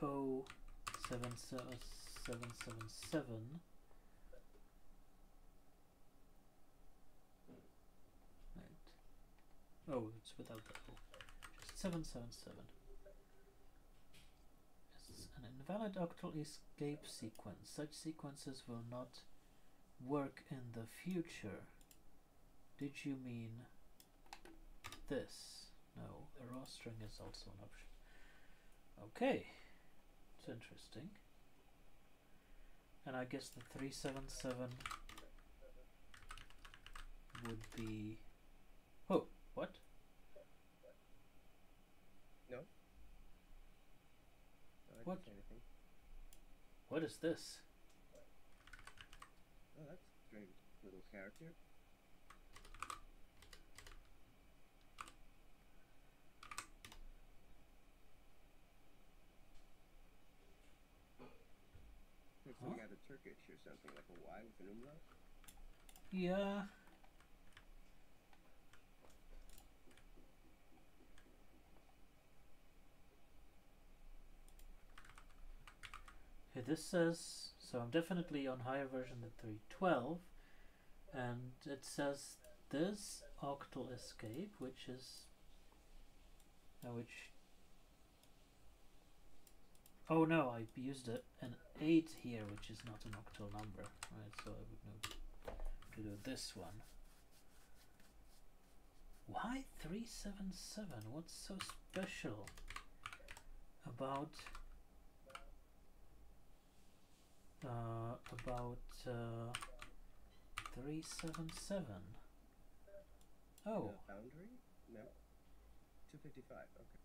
07777, right. Oh, it's without the O. Just 777. It's an invalid octal escape sequence. Such sequences will not work in the future. Did you mean this? No, a raw string is also an option. Okay, it's interesting. And I guess the 377 would be... Oh, what? No. I What? didn't say anything. What is this? Oh, that's a strange little character. Looks like either Turkish or something, like a Y with an umlaut. Yeah. Okay, this says, so I'm definitely on higher version than 312, and it says this octal escape, which is, oh no, I used an 8 here, which is not an octal number, right, so I would need to do this one. Why 377? What's so special about 377? Oh. Boundary? No. 255, okay.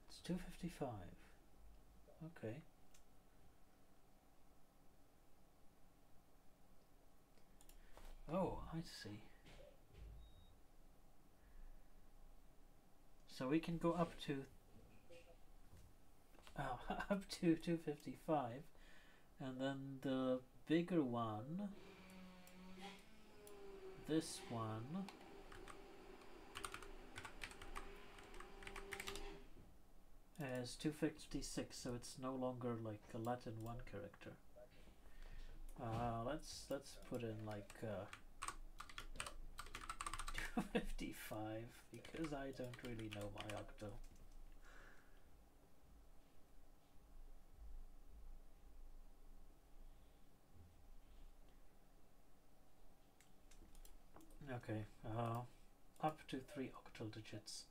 It's 255. Okay. Oh, I see. So we can go up to up to 255, and then the bigger one, this one, is 256, so it's no longer like a Latin 1 character. Let's put in like 255 because I don't really know my octal. Okay, up to 3 octal digits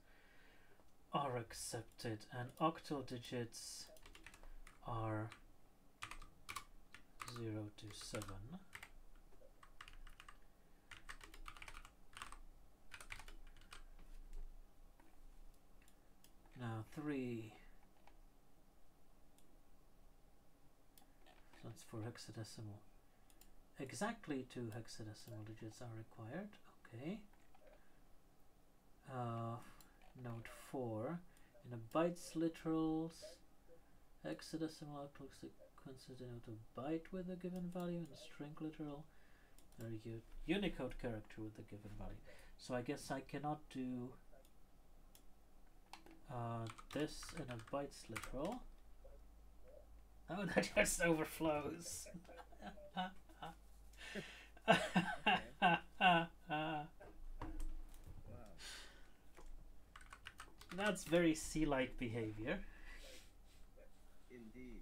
are accepted, and octal digits are 0 to 7. points for hexadecimal. Exactly 2 hexadecimal digits are required. Okay. Note 4. In a bytes literals, hexadecimal outlook sequences denote a byte with a given value. In a string literal, there are Unicode character with a given value. So I guess I cannot do this in a bytes literal. Oh, that just overflows. Wow. That's very C-like behavior. Indeed.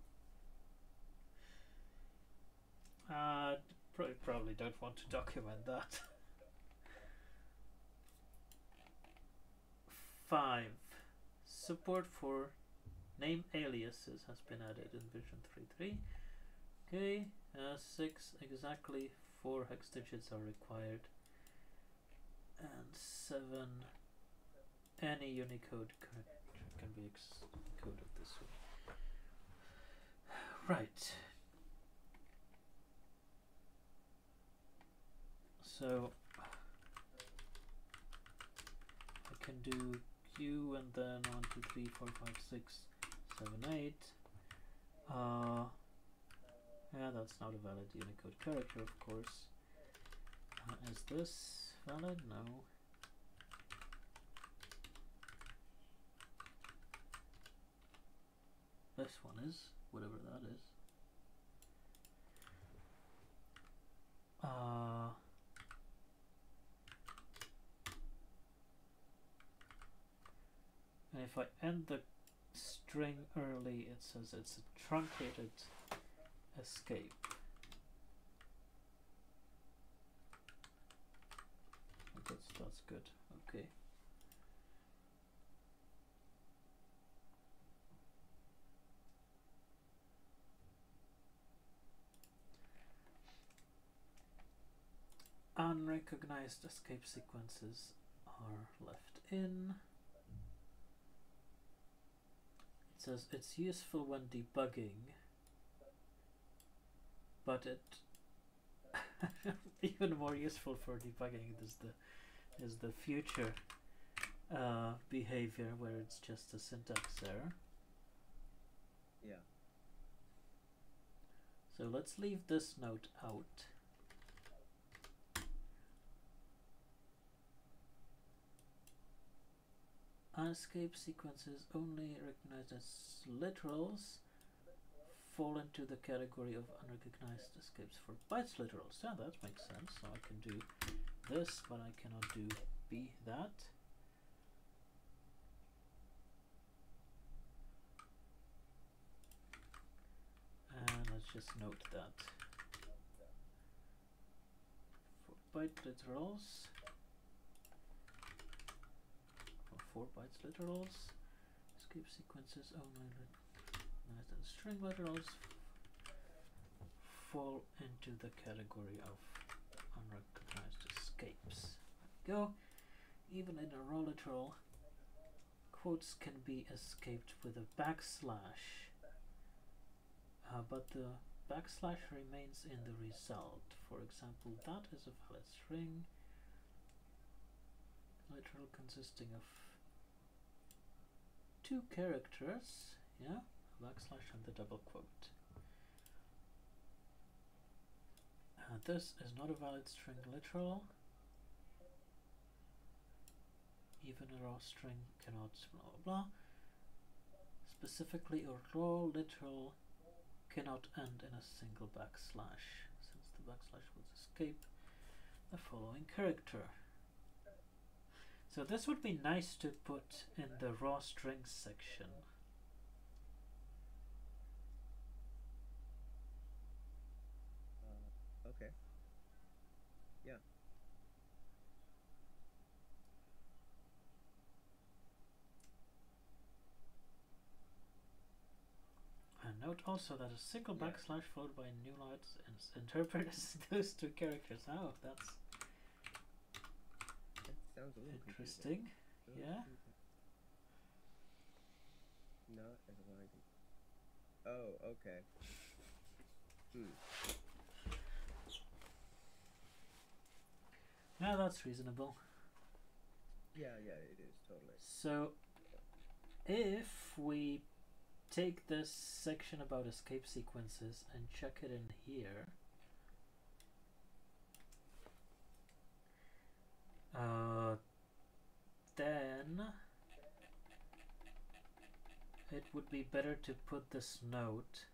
Probably don't want to document that. 5. Support for name aliases has been added in version 3.3. Okay. 6. Exactly 4 hex digits are required. And 7. Any Unicode character can be encoded this way. Right. So I can do Q and then 1, 2, 3, 4, 5, 6, 7, 8. Yeah, that's not a valid Unicode character, of course. Is this valid? No. This one is, whatever that is. And if I end the string early, it says it's a truncated escape. That's good. Okay. Unrecognized escape sequences are left in. It says it's useful when debugging, but it even more useful for debugging is the future behavior where it's just a syntax error. Yeah. So let's leave this note out. Escape sequences only recognized as literals fall into the category of unrecognized escapes for bytes literals. Yeah, that makes sense. So I can do this, but I cannot do B that. And let's just note that for byte literals, for 4 bytes literals, escape sequences only recognized as string literals fall into the category of unrecognized escapes. There we go. Even in a raw literal, quotes can be escaped with a backslash, but the backslash remains in the result. For example, that is a valid string literal consisting of 2 characters, yeah, backslash and the double quote. This is not a valid string literal. Even a raw string cannot blah blah blah. Specifically, a raw literal cannot end in a single backslash, since the backslash would escape the following character. So this would be nice to put in the raw strings section. Okay. Yeah. And note also that a single backslash followed by new lines is interpreted as those 2 characters. Oh, that's Sounds a little interesting. Yeah. Not as a line. Oh, okay. Hmm. Yeah, that's reasonable. Yeah, it is totally. So, if we take this section about escape sequences and check it in here, then it would be better to put this note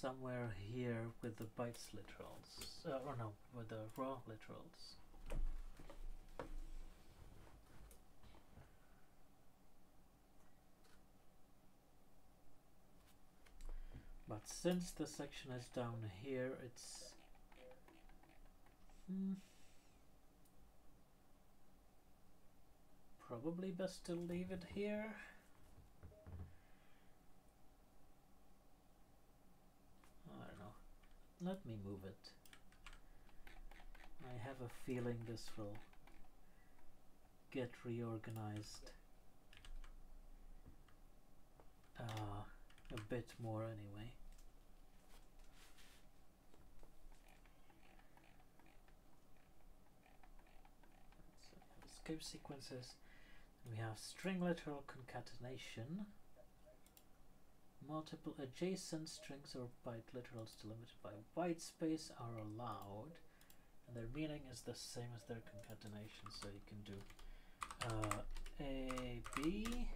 somewhere here with the bytes literals, or no, with the raw literals. But since the section is down here, it's probably best to leave it here. I don't know. Let me move it. I have a feeling this will get reorganized a bit more anyway. So we have escape sequences. We have string literal concatenation. Multiple adjacent strings or byte literals delimited by white space are allowed, and their meaning is the same as their concatenation. So you can do A, B,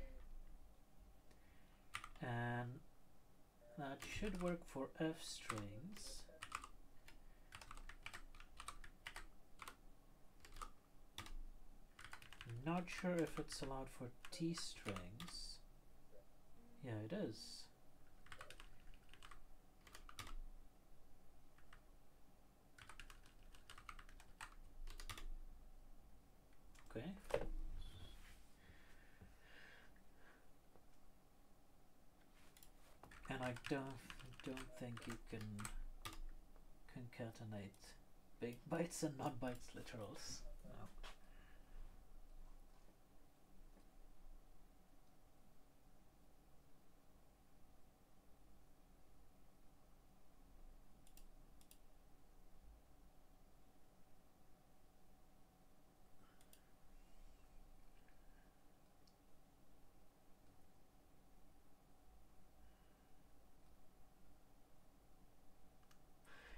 and that should work for F strings. Not sure if it's allowed for T strings. Yeah, it is. Okay. And I don't think you can concatenate big bytes and non-bytes literals. No.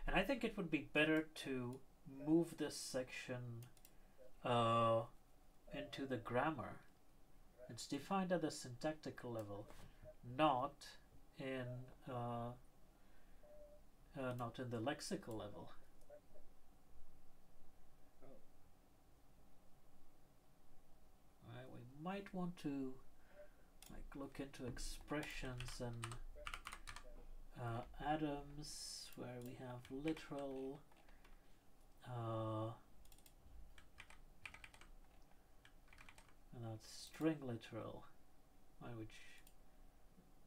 And I think it would be better to move this section into the grammar. It's defined at the syntactical level, not in the lexical level. Right, we might want to look into expressions and atoms where we have literal and that's string literal, which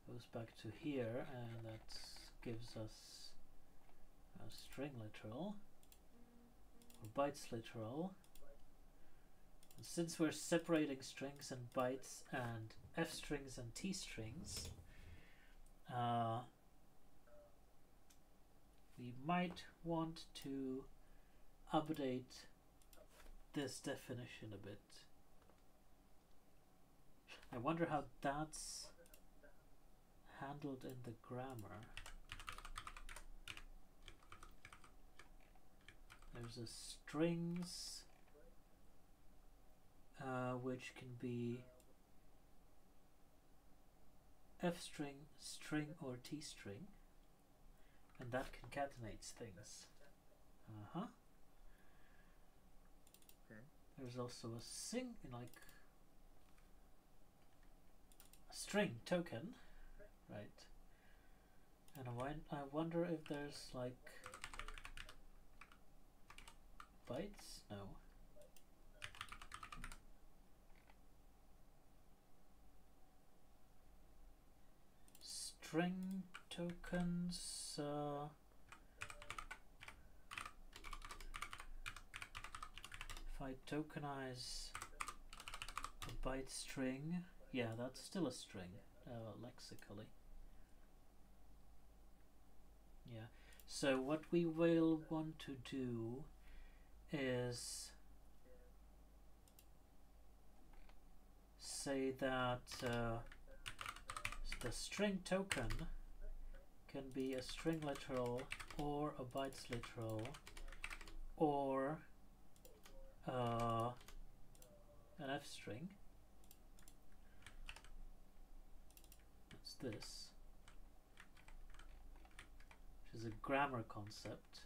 goes back to here, and that gives us a string literal or bytes literal. And since we're separating strings and bytes and F strings and T strings, we might want to update this definition a bit. I wonder how that's handled in the grammar. There's a strings which can be F string, string or T string, and that concatenates things. Okay. There's also a string token, right? And I wonder if there's like bytes? No. String tokens. If I tokenize a byte string. Yeah, that's still a string, lexically. Yeah. So what we will want to do is say that the string token can be a string literal or a bytes literal or an f string. That's this, which is a grammar concept,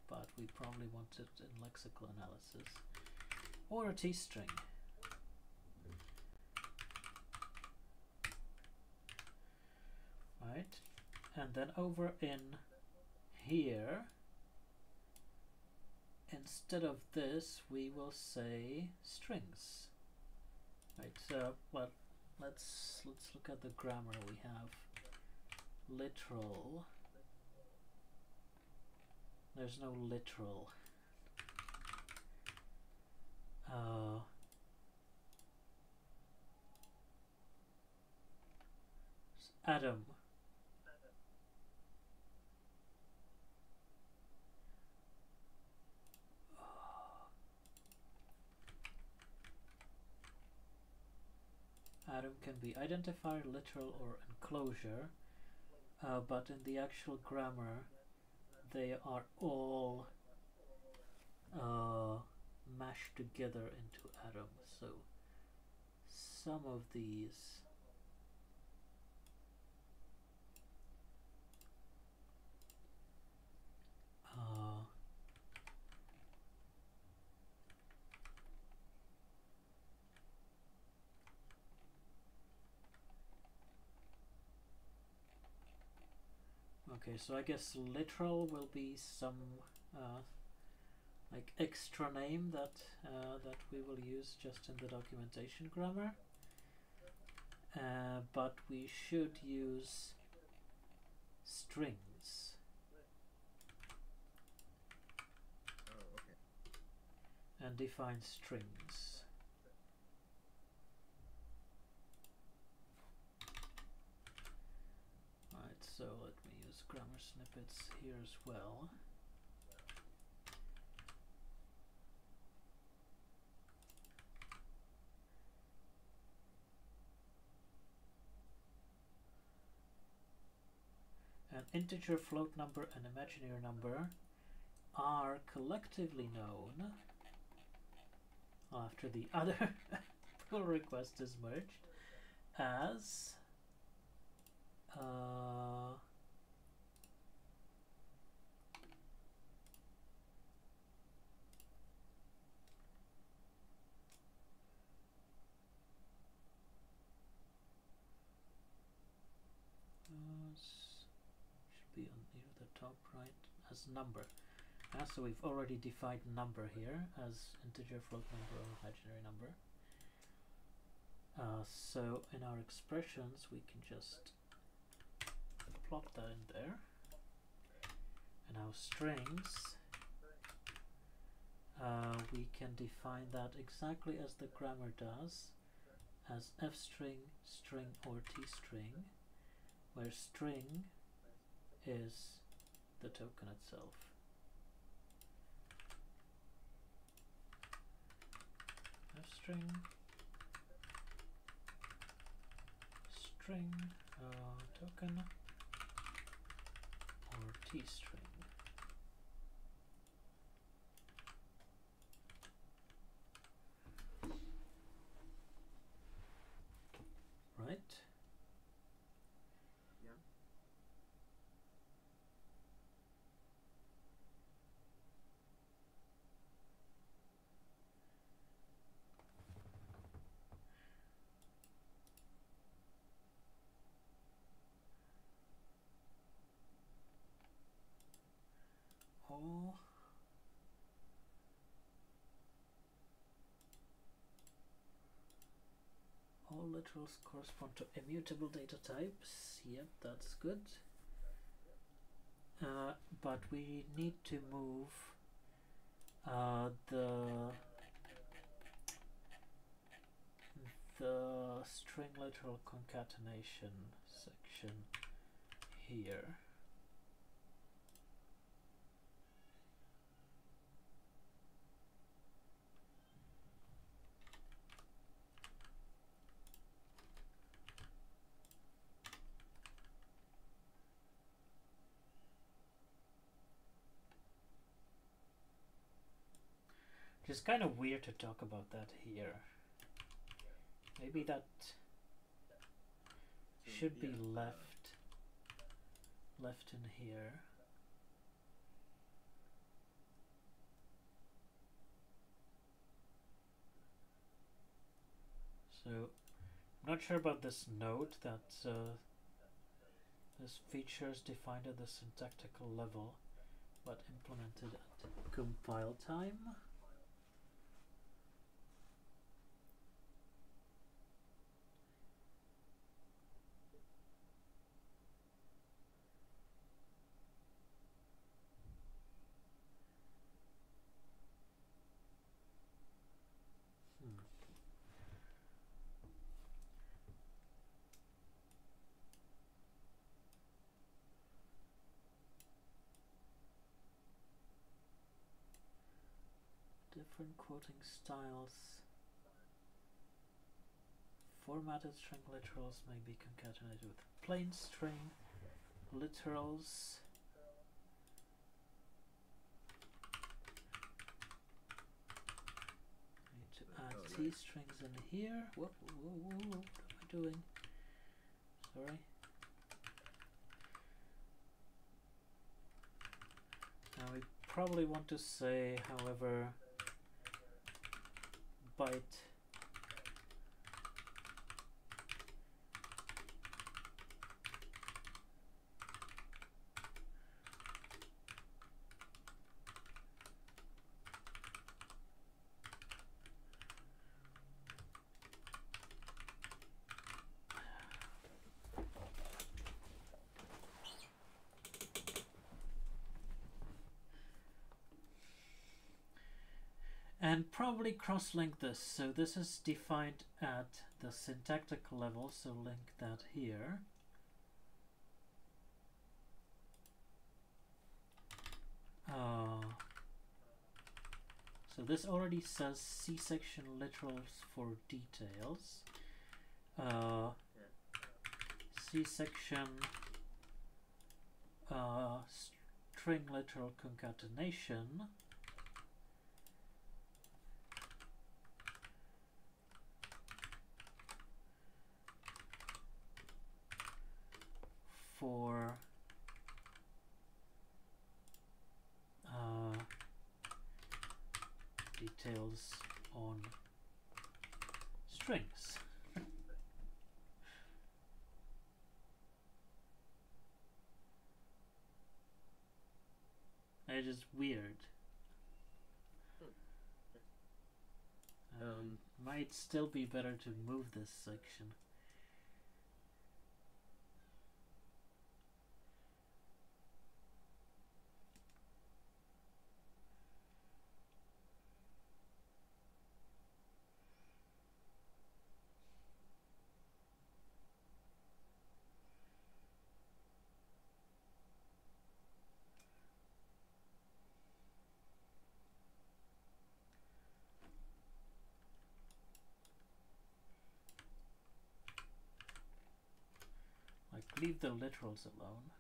but we probably want it in lexical analysis, or a t string. Right, and then over in here, instead of this, we will say strings. Right. Well, let's look at the grammar. We have literal. There's no literal. Adam. Adam can be identifier, literal, or enclosure, but in the actual grammar, they are all mashed together into Adam. So some of these okay, so I guess literal will be some like extra name that that we will use just in the documentation grammar, but we should use strings. Oh, okay. And define strings. Right, so let me use grammar snippets here as well. An integer, float number, and imaginary number are collectively known after the other pull request is merged as should be on near the top right as number. So we've already defined number here as integer, float number, or imaginary number. So in our expressions we can just plop that in there. And our strings, we can define that exactly as the grammar does, as f string, string, or t string, where string is the token itself. F string, string, token, or t string. Right? Yeah. All literals correspond to immutable data types. Yep, that's good. But we need to move the the string literal concatenation section here. It's kind of weird to talk about that here. Maybe that should be left in here. So I'm not sure about this note that this feature is defined at the syntactical level but implemented at compile time. Different quoting styles. Formatted string literals may be concatenated with plain string literals. I need to add T strings in here. Whoa, whoa, whoa, whoa, what am I doing? Sorry. Now we probably want to say, however, byte and probably cross-link this. So this is defined at the syntactic level, so link that here. So this already says C-section literals for details. C-section string literal concatenation. For details on strings. It is weird. Might still be better to move this section. Leave the literals alone.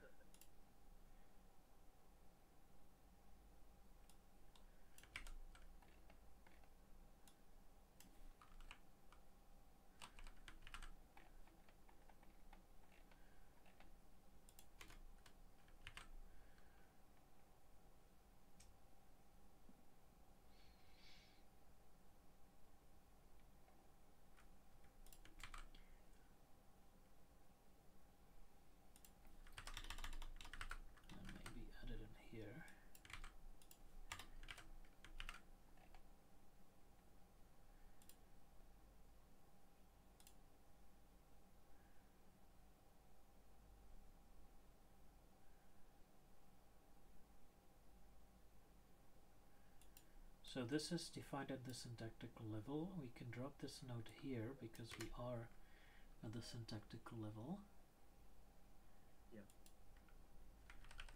So this is defined at the syntactical level. We can drop this node here because we are at the syntactical level. Yeah.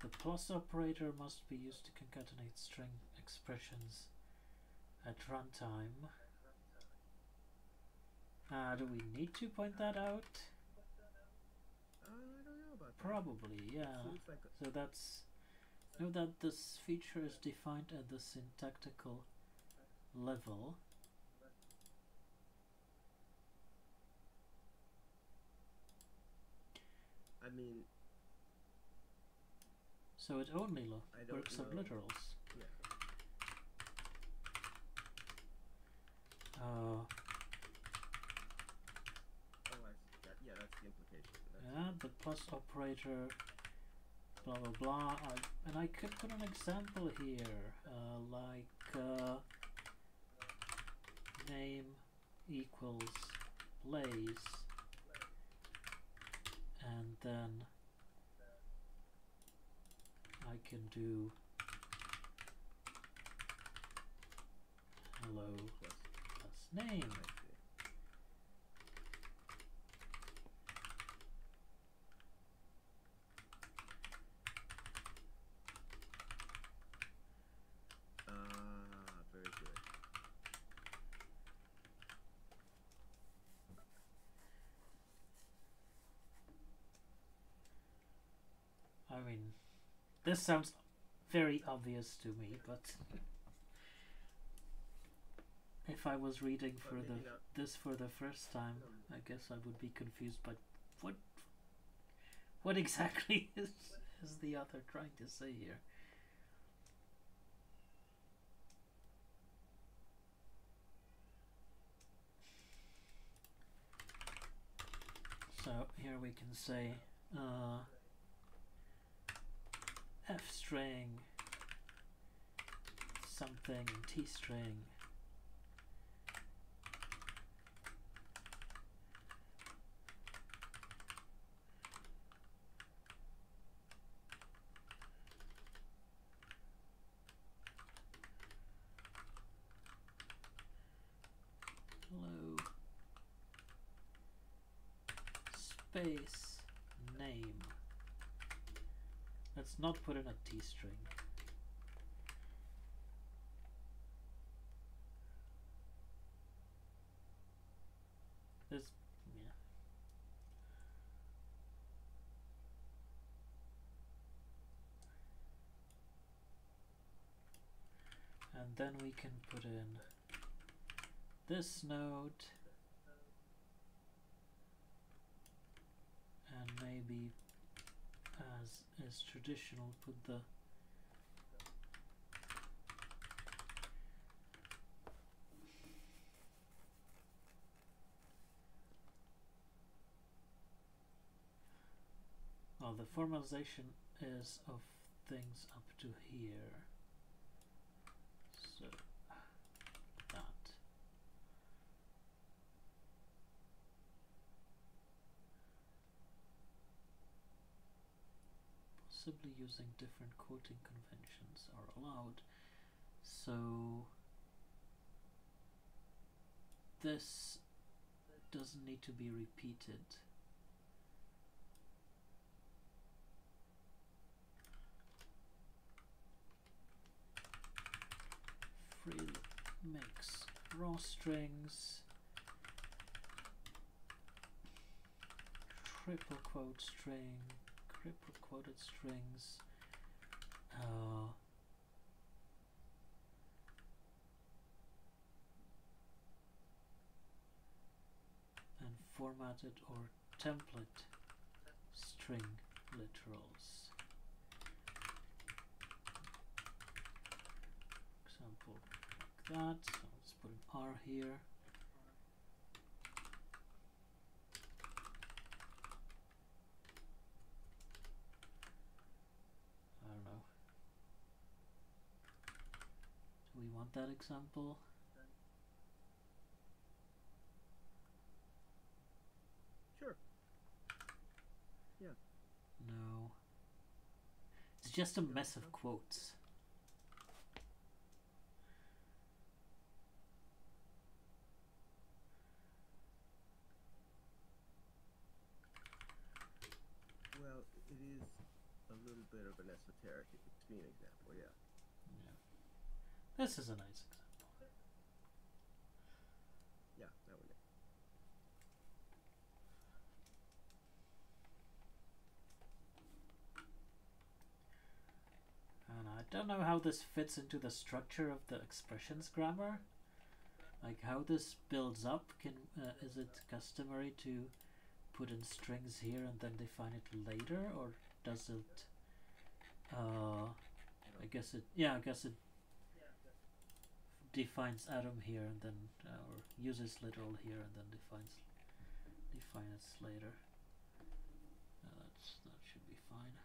The plus operator must be used to concatenate string expressions at runtime. Do we need to point that out? I don't know about that. Probably, yeah. Seems like So that's, know that this feature is defined at the syntactical level. I mean, So it only I don't works know. of literals. Yeah. Uh, Oh, I see. Yeah, that's the implication. yeah, the plus operator, blah blah blah. And I could put an example here, name equals lays, and then I can do hello plus name. I see. Very good. I mean, this sounds very obvious to me, but if I was reading But for maybe the not. this for the first time, I guess I would be confused by what exactly is the author trying to say here. So here we can say f string something t string hello space name. Let's not put in a t string. This, yeah. And then we can put in this node and maybe, as is traditional, put the the formalization is of things up to here. So that. Possibly using different quoting conventions are allowed. So this doesn't need to be repeated. Free mix raw strings, triple quote string, triple quoted strings, and formatted or template string literals. Example like that. So let's put an R here. I don't know. Do we want that example? Sure. Yeah. No. It's just a mess of quotes. a little bit of an esoteric extreme example. Yeah. Yeah. This is a nice example. Yeah, that one. And I don't know how this fits into the structure of the expressions grammar. Like how this builds up. Is it customary to put in strings here and then define it later, or does it? I guess it defines atom here and then or uses literal here and then defines it later. That should be fine.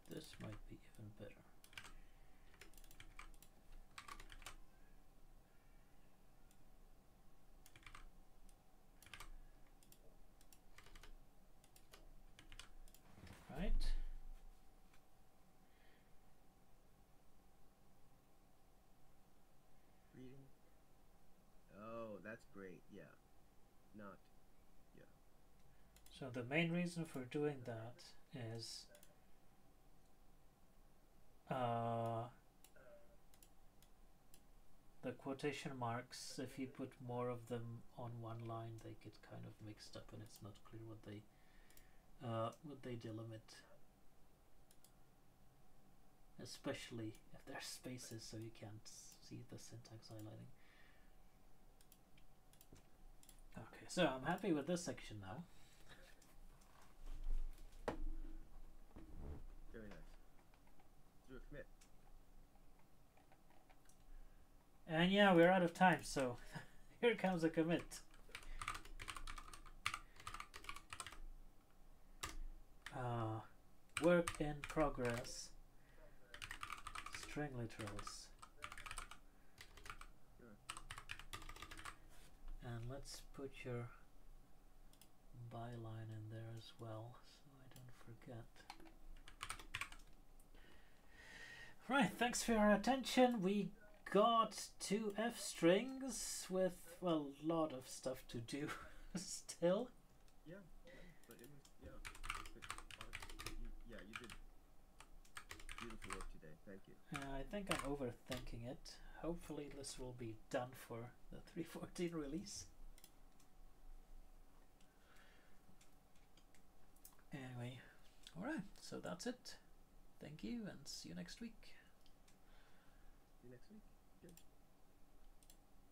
This might be even better. Right? Reading. Oh, that's great. Yeah. Not. Yeah. So the main reason for doing that is the quotation marks, if you put more of them on one line, they get kind of mixed up and it's not clear what they delimit. Especially if there's spaces so you can't see the syntax highlighting. Okay, so I'm happy with this section now. Very nice. Do a commit. And yeah, we're out of time, so here comes a commit. Work in progress. String literals. Sure. And let's put your byline in there as well, so I don't forget. Right, thanks for your attention. We got 2 F strings with, well, a lot of stuff to do still. Yeah, but it was you did beautiful work today. Thank you. I think I'm overthinking it. Hopefully this will be done for the 3.14 release. Anyway, alright, so that's it. Thank you and see you next week. See you next week.